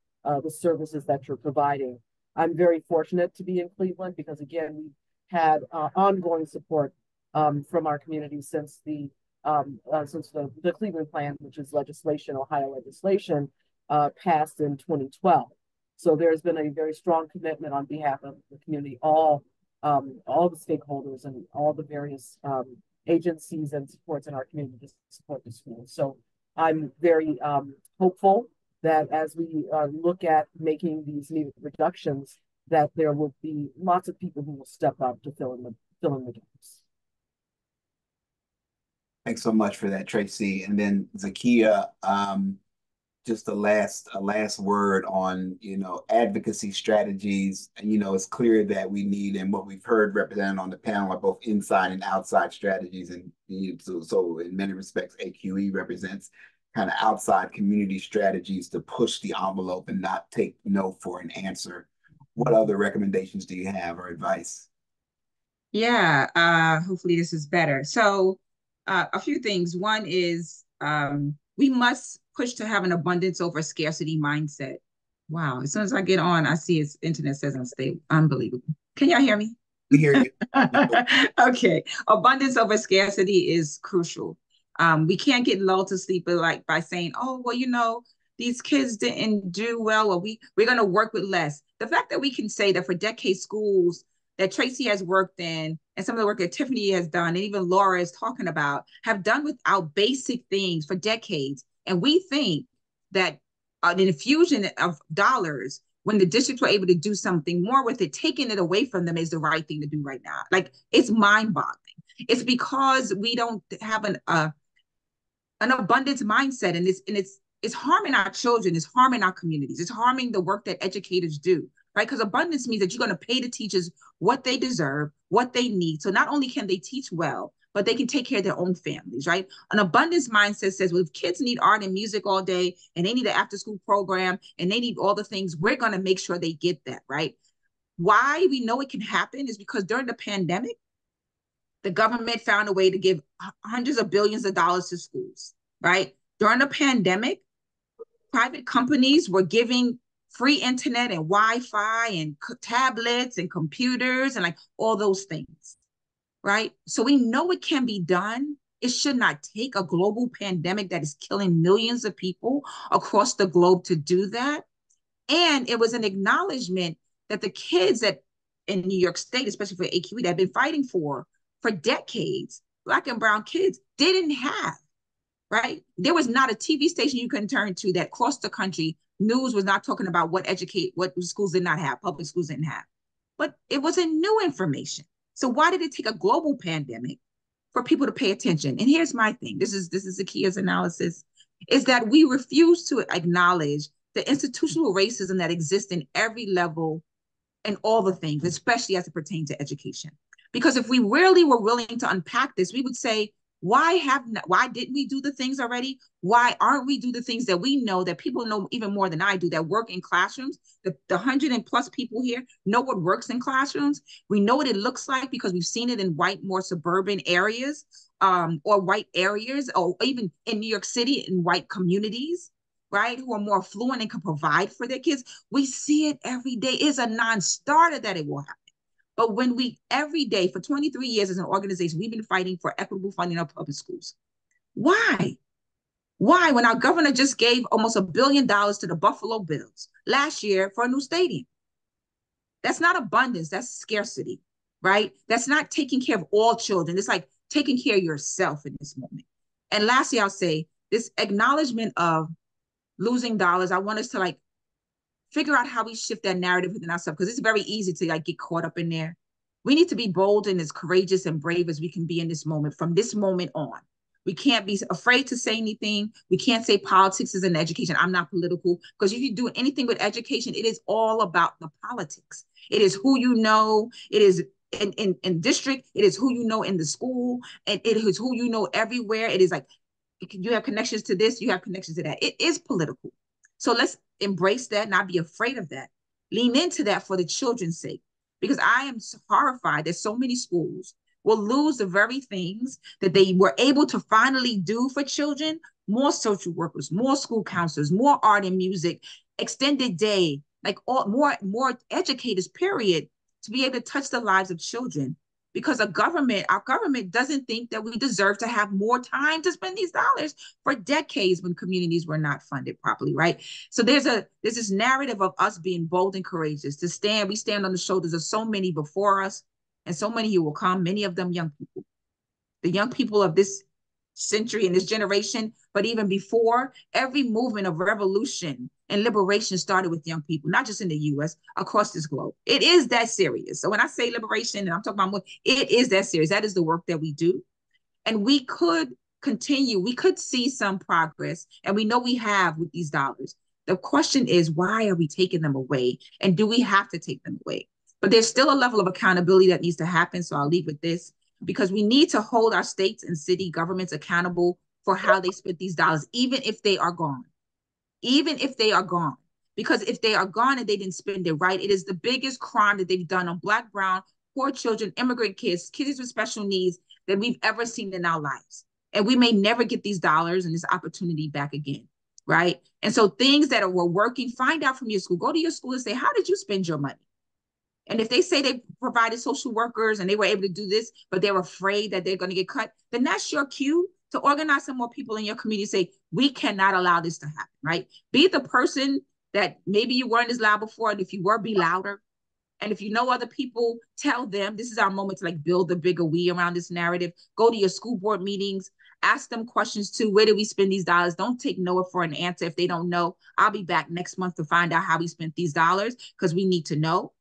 the services that you're providing. I'm very fortunate to be in Cleveland because, again, we've had ongoing support from our community since the Cleveland Plan, which is legislation, Ohio legislation, passed in 2012. So there's been a very strong commitment on behalf of the community, all the stakeholders and all the various agencies and supports in our community to support the schools. So I'm very hopeful that as we look at making these needed reductions, that there will be lots of people who will step up to fill in the gaps. Thanks so much for that, Tracy. And then Zakia, just a last word on, advocacy strategies. And, it's clear that we need, and what we've heard represented on the panel are both inside and outside strategies. And so in many respects, AQE represents kind of outside community strategies to push the envelope and not take no for an answer. What other recommendations do you have or advice? Yeah, hopefully this is better. So a few things. One is we must push to have an abundance over scarcity mindset. Wow, as soon as I get on, I see his internet says unstable. Unbelievable. Can y'all hear me? We hear you. Okay. Abundance over scarcity is crucial. We can't get lulled to sleep by saying, oh, well, these kids didn't do well, or we're going to work with less. The fact that we can say that for decades, schools that Tracy has worked in and some of the work that Tiffany has done and even Laura is talking about have done without basic things for decades. And we think that an infusion of dollars, when the districts were able to do something more with it, taking it away from them is the right thing to do right now. Like, it's mind-boggling. It's because we don't have an abundance mindset, and it's harming our children, it's harming our communities, it's harming the work that educators do, right? Because abundance means that you're going to pay the teachers what they deserve, what they need. So not only can they teach well, but they can take care of their own families, right? An abundance mindset says, well, if kids need art and music all day and they need an after-school program and they need all the things, we're going to make sure they get that, right? Why we know it can happen is because during the pandemic, the government found a way to give hundreds of billions of dollars to schools, right? During the pandemic, private companies were giving free internet and Wi-Fi and tablets and computers and like all those things, right? So we know it can be done. It should not take a global pandemic that is killing millions of people across the globe to do that. And it was an acknowledgement that the kids that in New York State, especially for AQE, that have been fighting for decades, Black and brown kids didn't have, right? There was not a TV station you can turn to that across the country, news was not talking about what schools did not have, public schools didn't have. But it wasn't new information. So why did it take a global pandemic for people to pay attention? And here's my thing. This is Zakia's analysis, is that we refuse to acknowledge the institutional racism that exists in every level and all the things, especially as it pertains to education. Because if we really were willing to unpack this, we would say, why didn't we do the things already? Why aren't we do the things that we know that people know even more than I do that work in classrooms? The 100 and plus people here know what works in classrooms. We know what it looks like because we've seen it in white, more suburban areas or white areas, or even in New York City in white communities, right? Who are more affluent and can provide for their kids. We see it every day. It's a non-starter that it will happen. But when we, every day for 23 years as an organization, we've been fighting for equitable funding of public schools. Why? Why? When our governor just gave almost $1 billion to the Buffalo Bills last year for a new stadium. That's not abundance, that's scarcity, right? That's not taking care of all children. It's like taking care of yourself in this moment. And lastly, I'll say this acknowledgement of losing dollars. I want us to figure out how we shift that narrative within ourselves, because it's very easy to get caught up in there. We need to be bold and as courageous and brave as we can be in this moment, from this moment on. We can't be afraid to say anything. We can't say politics is an education. I'm not political, because if you do anything with education, it is all about the politics. It is who you know. It is in district. It is who you know in the school. And it is who you know everywhere. It is like, you have connections to this, you have connections to that. It is political. So let's embrace that, not be afraid of that. Lean into that for the children's sake, because I am horrified that so many schools will lose the very things that they were able to finally do for children. More social workers, more school counselors, more art and music, extended day, like all more educators, period, to be able to touch the lives of children. Because our government doesn't think that we deserve to have more time to spend these dollars for decades when communities were not funded properly, right? So there's this narrative of us being bold and courageous to stand. We stand on the shoulders of so many before us and so many who will come, many of them young people. The young people of this century and this generation, but even before, every movement of revolution and liberation started with young people, not just in the US, across this globe. It is that serious. So when I say liberation, and I'm talking about more, it is that serious. That is the work that we do. And we could continue, we could see some progress, and we know we have with these dollars. The question is, why are we taking them away? And do we have to take them away? But there's still a level of accountability that needs to happen. So I'll leave with this, because we need to hold our states and city governments accountable for how they spent these dollars, even if they are gone. Even if they are gone. Because if they are gone and they didn't spend it right, it is the biggest crime that they've done on Black, brown, poor children, immigrant kids, kids with special needs that we've ever seen in our lives. And we may never get these dollars and this opportunity back again, right? And so things that were working, find out from your school. Go to your school and say, how did you spend your money? And if they say they provided social workers and they were able to do this, but they're afraid that they're going to get cut, then that's your cue to organize some more people in your community. Say, we cannot allow this to happen, right? Be the person that maybe you weren't as loud before. And if you were, be louder. And if you know other people, tell them. This is our moment to like build the bigger we around this narrative. Go to your school board meetings. Ask them questions too. Where did we spend these dollars? Don't take no for an answer if they don't know. I'll be back next month to find out how we spent these dollars, because we need to know,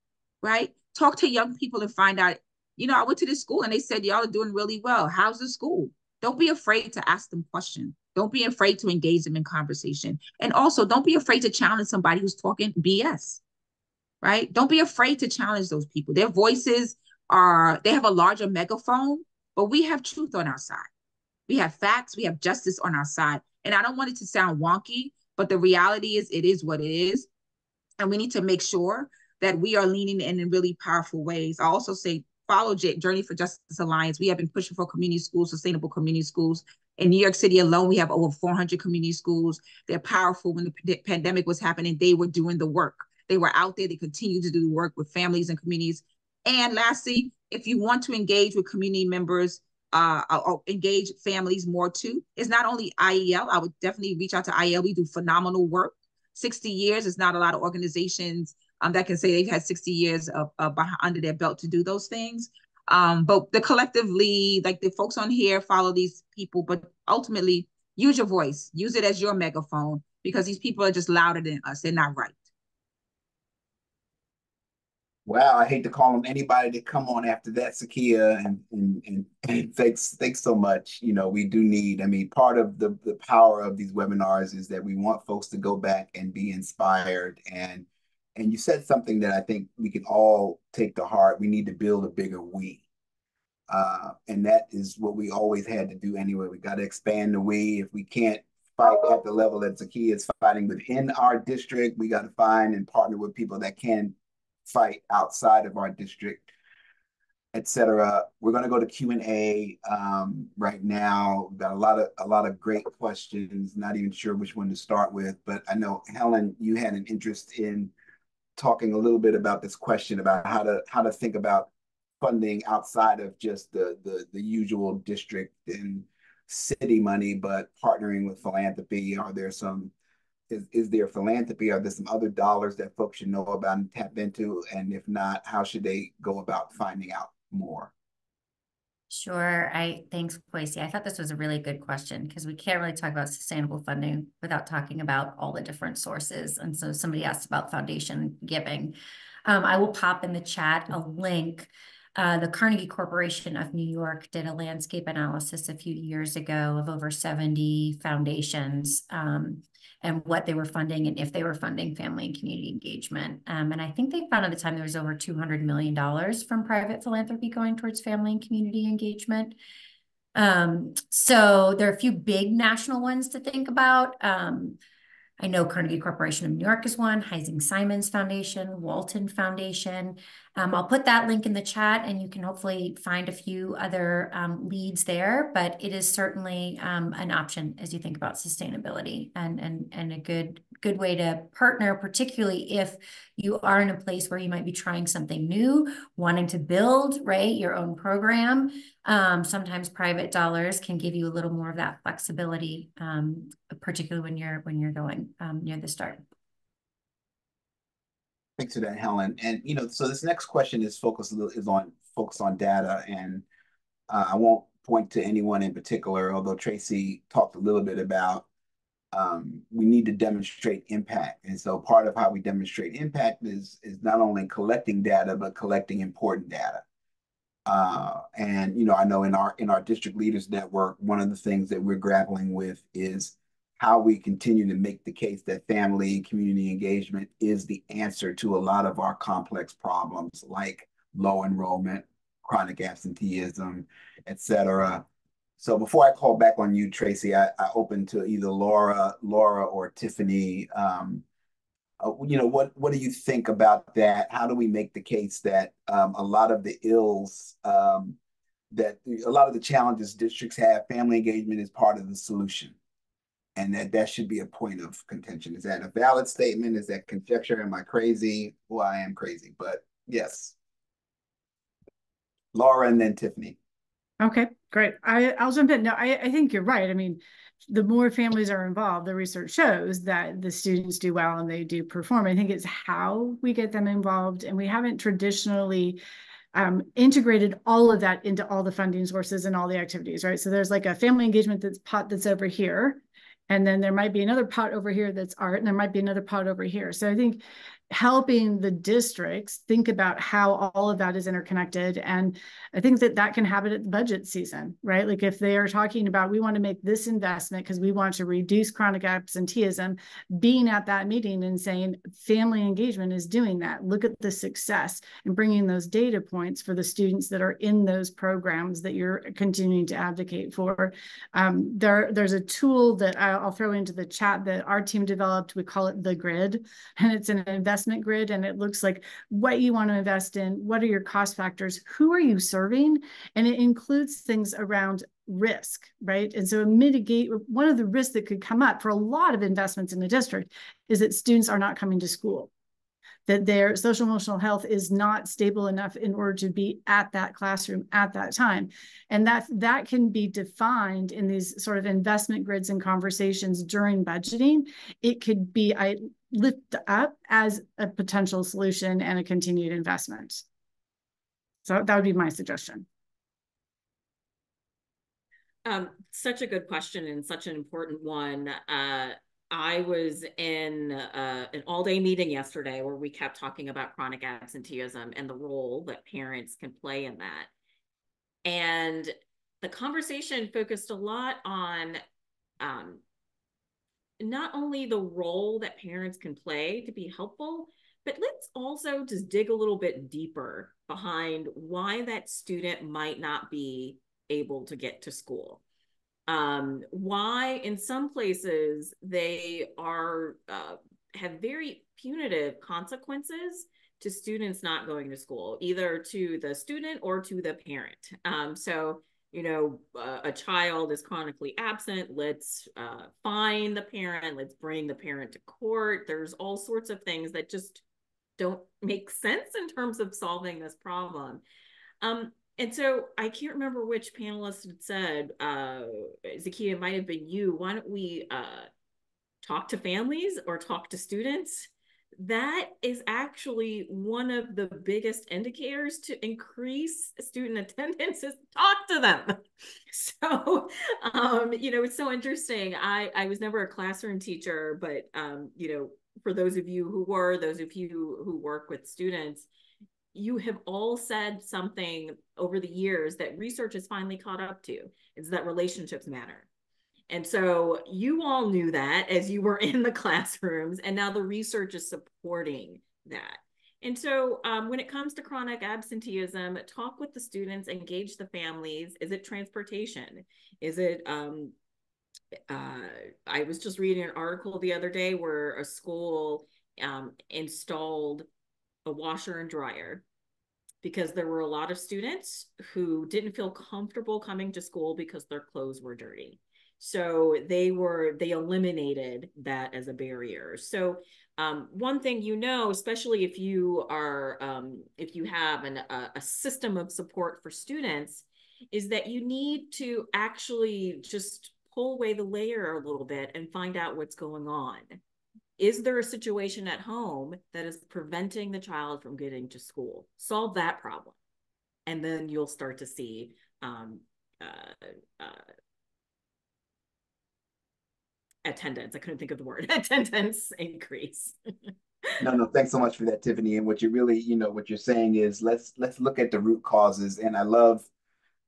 right? Talk to young people and find out, I went to this school and they said, y'all are doing really well. How's the school? Don't be afraid to ask them questions. Don't be afraid to engage them in conversation. And also, don't be afraid to challenge somebody who's talking BS, right? Don't be afraid to challenge those people. Their voices they have a larger megaphone, but we have truth on our side. We have facts, we have justice on our side. And I don't want it to sound wonky, but the reality is it is what it is. And we need to make sure that we are leaning in really powerful ways. I also say, follow Journey for Justice Alliance. We have been pushing for community schools, sustainable community schools. In New York City alone, we have over 400 community schools. They're powerful. When the pandemic was happening, they were doing the work. They were out there. They continue to do the work with families and communities. And lastly, if you want to engage with community members, engage families more too, it's not only IEL. I would definitely reach out to IEL. We do phenomenal work. 60 years is not a lot of organizations that can say they've had 60 years of under their belt to do those things. But the collectively, like the folks on here, follow these people, but ultimately use your voice, use it as your megaphone, because these people are just louder than us. They're not right. Wow, I hate to call them anybody to come on after that, Sakia, and thanks so much. We do need, part of the power of these webinars is that we want folks to go back and be inspired. And you said something that I think we can all take to heart. We need to build a bigger we. And that is what we always had to do anyway. We got to expand the we. If we can't fight at the level that Zakiya is fighting within our district, we got to find and partner with people that can fight outside of our district, etc. We're going to go to Q&A right now. We've got a lot of great questions. Not even sure which one to start with, but I know, Helen, you had an interest in talking a little bit about this question about how to think about funding outside of just the usual district and city money, but partnering with philanthropy. Is there philanthropy? Are there some other dollars that folks should know about and tap into? And if not, how should they go about finding out more? Sure. Thanks, Kwesi. I thought this was a really good question, because we can't really talk about sustainable funding without talking about all the different sources. And so somebody asked about foundation giving. I will pop in the chat a link. The Carnegie Corporation of New York did a landscape analysis a few years ago of over 70 foundations, and what they were funding and if they were funding family and community engagement. And I think they found at the time there was over $200 million from private philanthropy going towards family and community engagement. So there are a few big national ones to think about. I know Carnegie Corporation of New York is one, Heising Simons Foundation, Walton Foundation. I'll put that link in the chat and you can hopefully find a few other leads there, but it is certainly an option as you think about sustainability and a good way to partner, particularly if you are in a place where you might be trying something new, wanting to build, right, your own program. Sometimes private dollars can give you a little more of that flexibility, particularly when you're going near the start. Thanks for that, Helen. And so this next question is focused on data, and I won't point to anyone in particular, although Tracy talked a little bit about we need to demonstrate impact. And so part of how we demonstrate impact is not only collecting data, but collecting important data. And I know in our district leaders network, one of the things that we're grappling with is how we continue to make the case that family and community engagement is the answer to a lot of our complex problems like low enrollment, chronic absenteeism, et cetera. So before I call back on you, Tracy, I open to either Laura, or Tiffany. What do you think about that? How do we make the case that a lot of the ills, that a lot of the challenges districts have, family engagement is part of the solution, and that should be a point of contention? Is that a valid statement? Is that conjecture? Am I crazy? Well, I am crazy, but yes. Laura and then Tiffany. Okay, great. I'll jump in. No, I think you're right. I mean, the more families are involved, the research shows that the students do well and they do perform. I think it's how we get them involved, and we haven't traditionally integrated all of that into all the funding sources and all the activities, right? So there's like a family engagement pot that's over here, and then there might be another pot over here that's art, and there might be another pot over here. So I think helping the districts think about how all of that is interconnected. And I think that can happen at the budget season, right? Like if they are talking about, we want to make this investment because we want to reduce chronic absenteeism, being at that meeting and saying family engagement is doing that. Look at the success and bringing those data points for the students that are in those programs that you're continuing to advocate for. There's a tool that I'll throw into the chat that our team developed. We call it the grid, and it's an investment grid, and it looks like what you want to invest in, what are your cost factors, who are you serving, and it includes things around risk, right? And so mitigate one of the risks that could come up for a lot of investments in the district is that students are not coming to school, that their social emotional health is not stable enough in order to be at that classroom at that time. And that can be defined in these sort of investment grids and conversations during budgeting. It could be lift up as a potential solution and a continued investment. So that would be my suggestion. Such a good question and such an important one. I was in an all-day meeting yesterday where we kept talking about chronic absenteeism and the role that parents can play in that. And the conversation focused a lot on not only the role that parents can play to be helpful, but let's also just dig a little bit deeper behind why that student might not be able to get to school. Why in some places they are have very punitive consequences to students not going to school, either to the student or to the parent. So a child is chronically absent, let's fine the parent, let's bring the parent to court. There's all sorts of things that just don't make sense in terms of solving this problem. And so I can't remember which panelist had said, Zakiya, it might have been you, why don't we talk to families or talk to students? That is actually one of the biggest indicators to increase student attendance, is talk to them. So, it's so interesting. I was never a classroom teacher, but, for those of you who work with students, you have all said something over the years that research has finally caught up to, is that relationships matter. And so you all knew that as you were in the classrooms, and now the research is supporting that. And so when it comes to chronic absenteeism, talk with the students, engage the families. Is it transportation? Is it I was just reading an article the other day where a school installed a washer and dryer because there were a lot of students who didn't feel comfortable coming to school because their clothes were dirty. So they eliminated that as a barrier. So one thing, especially if you have a system of support for students, is that you need to actually just pull away the layer a little bit and find out what's going on. Is there a situation at home that is preventing the child from getting to school? Solve that problem. And then you'll start to see attendance. I couldn't think of the word. Attendance increase. No, thanks so much for that, Tiffany. And what you really, what you're saying is let's look at the root causes. And I love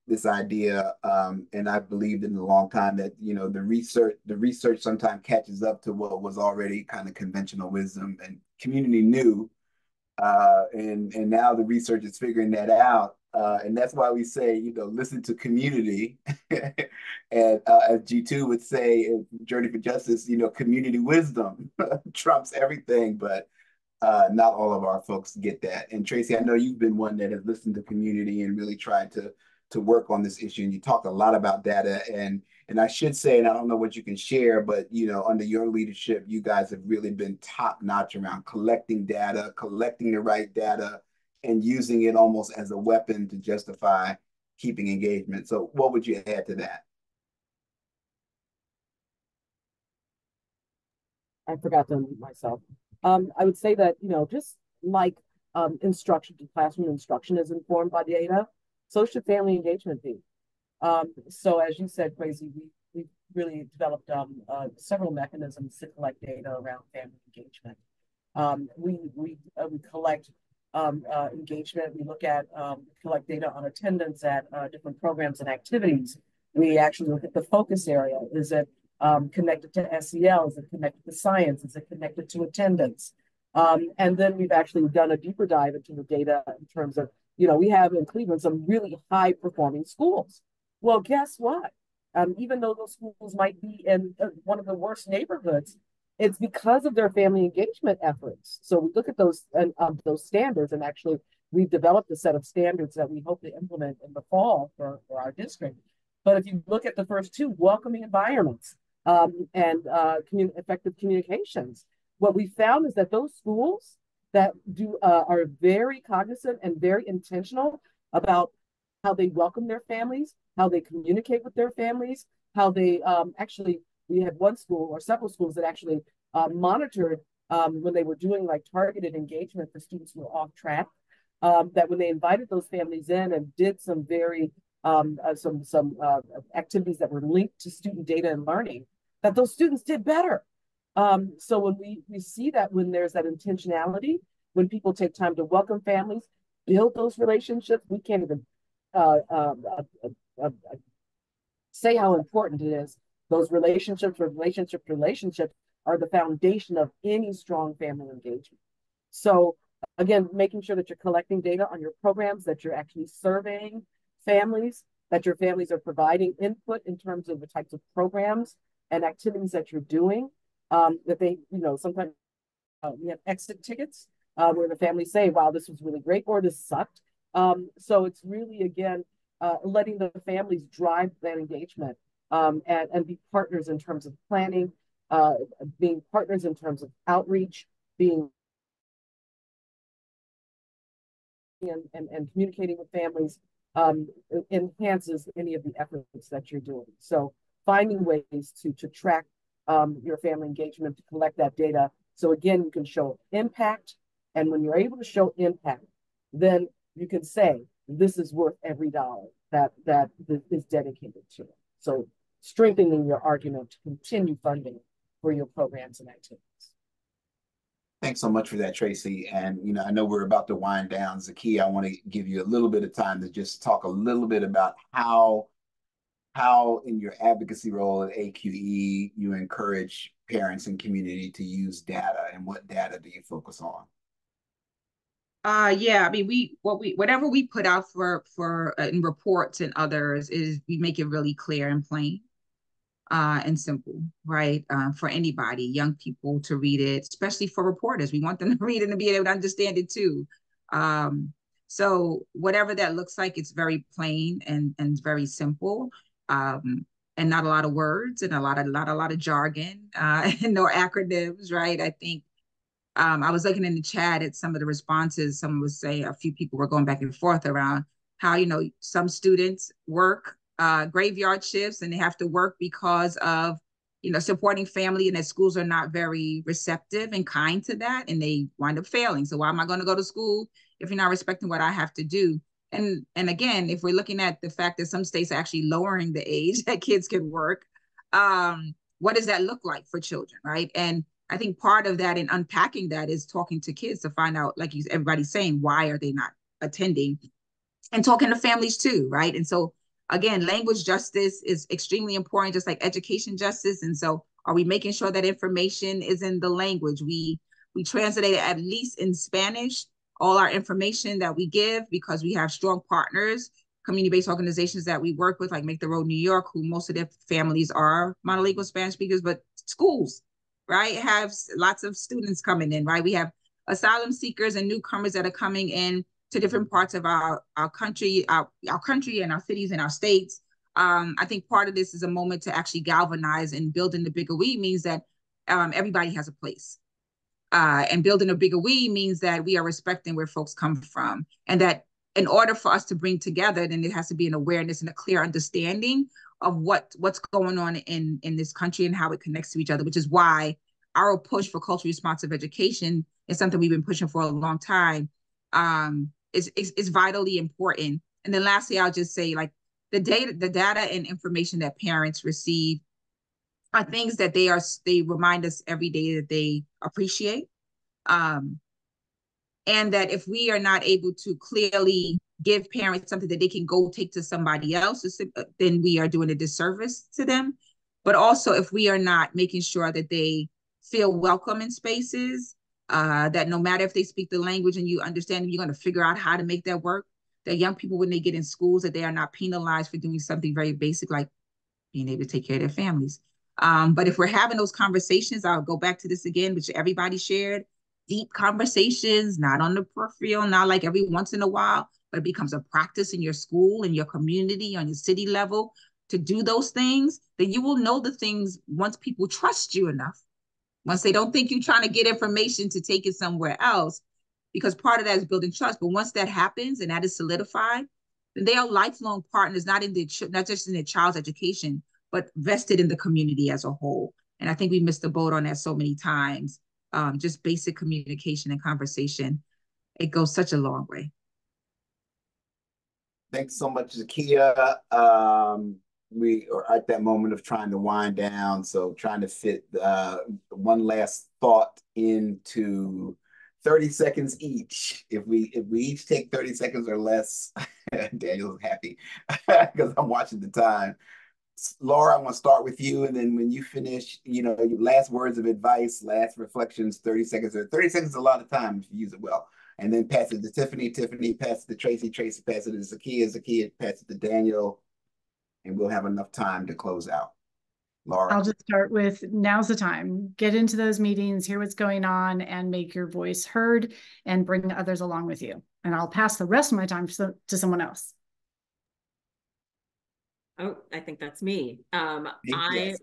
this idea, and I've believed in a long time that the research sometimes catches up to what was already kind of conventional wisdom, and community knew, and now the research is figuring that out, and that's why we say listen to community, and as G2 would say in Journey for Justice, community wisdom trumps everything, but not all of our folks get that. And Tracy, I know you've been one that has listened to community and really tried to work on this issue. And you talked a lot about data. And I should say, and I don't know what you can share, but under your leadership, you guys have really been top notch around collecting data, collecting the right data, and using it almost as a weapon to justify keeping engagement. So, what would you add to that? I forgot to unmute myself. I would say that, just like instruction, classroom instruction is informed by data, so should family engagement be. So as you said, Crazy, we really developed several mechanisms to collect data around family engagement. We collect engagement. We collect data on attendance at different programs and activities. We actually look at the focus area. Is it connected to SEL? Is it connected to science? Is it connected to attendance? And then we've actually done a deeper dive into the data in terms of, we have in Cleveland some really high performing schools. Well, guess what? Even though those schools might be in one of the worst neighborhoods, it's because of their family engagement efforts. So we look at those standards, and actually we've developed a set of standards that we hope to implement in the fall for our district. But if you look at the first two, welcoming environments and effective communications, what we found is that those schools that are very cognizant and very intentional about how they welcome their families, how they communicate with their families, how they we had one school or several schools that actually monitored when they were doing like targeted engagement for students who were off track, that when they invited those families in and did some very activities that were linked to student data and learning, that those students did better. So when we see that, when there's that intentionality, when people take time to welcome families, build those relationships, we can't even say how important it is. Those relationships are the foundation of any strong family engagement. So again, making sure that you're collecting data on your programs, that you're actually surveying families, that your families are providing input in terms of the types of programs and activities that you're doing, that they, sometimes we have exit tickets where the families say, wow, this was really great, or this sucked. So it's really, again, letting the families drive that engagement and be partners in terms of planning, being partners in terms of outreach, being and communicating with families enhances any of the efforts that you're doing. So finding ways to track your family engagement, to collect that data. So again, you can show impact. And when you're able to show impact, then you can say, this is worth every dollar that is dedicated to it. So strengthening your argument to continue funding for your programs and activities. Thanks so much for that, Tracy. And I know we're about to wind down. Zaki, I want to give you a little bit of time to just talk a little bit about how in your advocacy role at AQE you encourage parents and community to use data, and what data do you focus on? Yeah, I mean, whatever we put out for in reports and others is we make it really clear and plain. and simple, right? For anybody, young people to read it, especially for reporters. We want them to read it and be able to understand it too. So whatever that looks like, it's very plain and very simple. And not a lot of words and a lot of jargon and no acronyms, right? I think I was looking in the chat at some of the responses. Someone was saying a few people were going back and forth around how, some students work graveyard shifts and they have to work because of, supporting family, and that schools are not very receptive and kind to that, and they wind up failing. So why am I going to go to school if you're not respecting what I have to do? And again, if we're looking at the fact that some states are actually lowering the age that kids can work, what does that look like for children, right? And I think part of that in unpacking that is talking to kids to find out, like everybody's saying, why are they not attending, and talking to families too, right? And so again, language justice is extremely important, just like education justice. And so are we making sure that information is in the language? We translate it at least in Spanish, all our information that we give, because we have strong partners, community-based organizations that we work with, like Make the Road New York, who most of their families are monolingual Spanish speakers, but schools, right, have lots of students coming in, right? We have asylum seekers and newcomers that are coming in to different parts of our country, our country and our cities and our states. I think part of this is a moment to actually galvanize, and building the bigger we means that everybody has a place. And building a bigger we means that we are respecting where folks come from, and that in order for us to bring together, then it has to be an awareness and a clear understanding of what's going on in this country and how it connects to each other, which is why our push for culturally responsive education is something we've been pushing for a long time. Is vitally important. And then lastly, I'll just say, like, the data and information that parents receive are things that they remind us every day that they appreciate. And that if we are not able to clearly give parents something that they can go take to somebody else, then we are doing a disservice to them. But also, if we are not making sure that they feel welcome in spaces, that no matter if they speak the language and you understand, you're going to figure out how to make that work. That young people, when they get in schools, that they are not penalized for doing something very basic like being able to take care of their families. But if we're having those conversations, I'll go back to this again, which everybody shared, deep conversations, not on the peripheral, not like every once in a while, but it becomes a practice in your school, in your community, on your city level to do those things, then you will know the things once people trust you enough. Once they don't think you're trying to get information to take it somewhere else, because part of that is building trust. But once that happens and that is solidified, then they are lifelong partners, not just in their child's education, but vested in the community as a whole. And I think we missed the boat on that so many times. Just basic communication and conversation, it goes such a long way. Thanks so much, Zakia. We are at that moment of trying to wind down, so trying to fit one last thought into 30 seconds each. If we each take 30 seconds or less, Daniel's happy because I'm watching the time. Laura, I want to start with you, and then when you finish, your last words of advice, last reflections, 30 seconds. 30 seconds is a lot of time if you use it well. And then pass it to Tiffany, pass it to Tracy, pass it to Zakia, pass it to Daniel, and we'll have enough time to close out. Laura? I'll just start with, now's the time. Get into those meetings, hear what's going on, and make your voice heard, and bring others along with you. And I'll pass the rest of my time to someone else. Oh, I think that's me. Yes.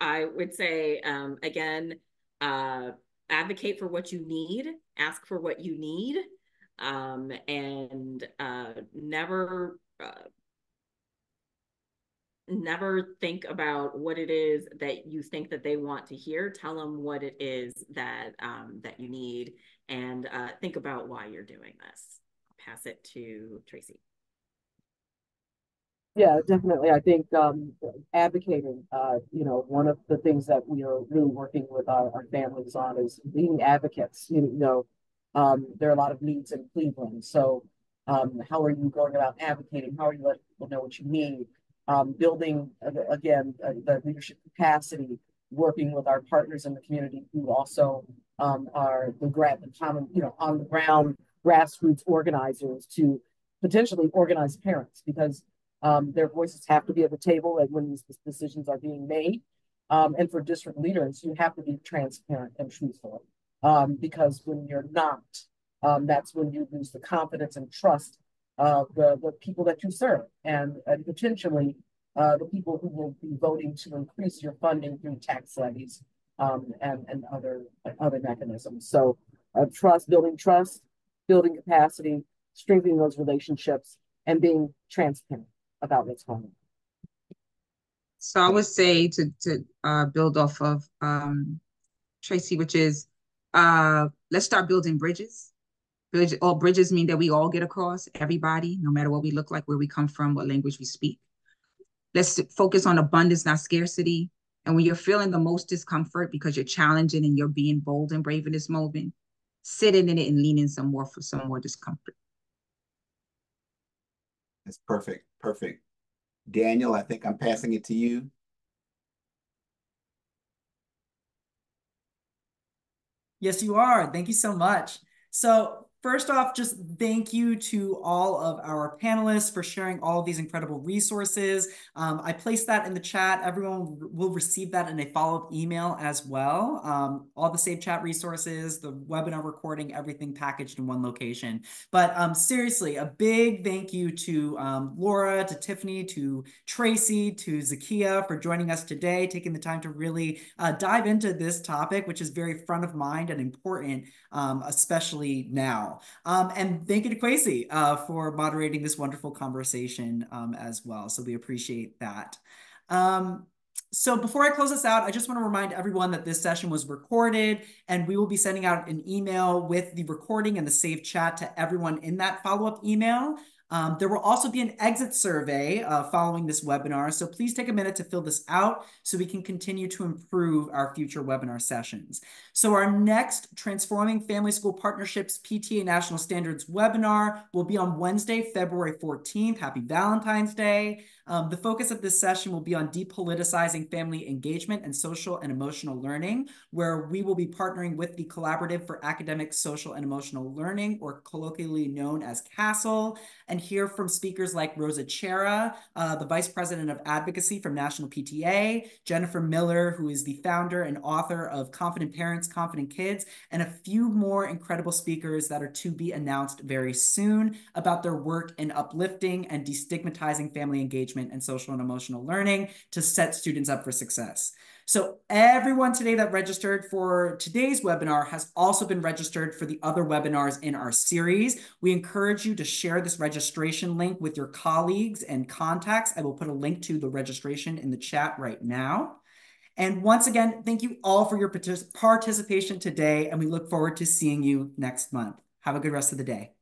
I would say, again, advocate for what you need, ask for what you need, and never think about what it is that you think that they want to hear. Tell them what it is that you need, and think about why you're doing this. I'll pass it to Tracy. Yeah, definitely. I think advocating, one of the things that we are really working with our families on is being advocates. There are a lot of needs in Cleveland. So how are you going about advocating? How are you letting people know what you need? Building, again, the leadership capacity, working with our partners in the community who also are the common, on the ground grassroots organizers to potentially organize parents, because Their voices have to be at the table when these decisions are being made. And for district leaders, you have to be transparent and truthful. Because when you're not, that's when you lose the confidence and trust of the people that you serve, and potentially the people who will be voting to increase your funding through tax levies and other mechanisms. So trust, building capacity, strengthening those relationships, and being transparent about what's going on. So I would say to build off of Tracy, which is let's start building bridges. All bridges mean that we all get across, everybody, no matter what we look like, where we come from, what language we speak. Let's focus on abundance, not scarcity. And when you're feeling the most discomfort because you're challenging and you're being bold and brave in this moment, sit in it and lean in some more for some more discomfort. That's perfect. Perfect. Daniel, I think I'm passing it to you. Yes, you are. Thank you so much. So first off, just thank you to all of our panelists for sharing all of these incredible resources. I placed that in the chat. Everyone will receive that in a follow-up email as well. All the Save Chat resources, the webinar recording, everything packaged in one location. But seriously, a big thank you to Laura, to Tiffany, to Tracy, to Zakia for joining us today, taking the time to really dive into this topic, which is very front of mind and important, especially now. And thank you to Kwesi for moderating this wonderful conversation as well. So we appreciate that. So before I close this out, I just want to remind everyone that this session was recorded, and we will be sending out an email with the recording and the saved chat to everyone in that follow-up email. There will also be an exit survey following this webinar, so please take a minute to fill this out so we can continue to improve our future webinar sessions. So our next Transforming Family School Partnerships PTA National Standards webinar will be on Wednesday, February 14th. Happy Valentine's Day. The focus of this session will be on depoliticizing family engagement and social and emotional learning, where we will be partnering with the Collaborative for Academic, Social, and Emotional Learning, or colloquially known as CASEL, and hear from speakers like Rosa Chera, the Vice President of Advocacy from National PTA, Jennifer Miller, who is the founder and author of Confident Parents, Confident Kids, and a few more incredible speakers that are to be announced very soon about their work in uplifting and destigmatizing family engagement and social and emotional learning to set students up for success. So everyone today that registered for today's webinar has also been registered for the other webinars in our series. We encourage you to share this registration link with your colleagues and contacts. I will put a link to the registration in the chat right now. And once again, thank you all for your participation today, and we look forward to seeing you next month. Have a good rest of the day.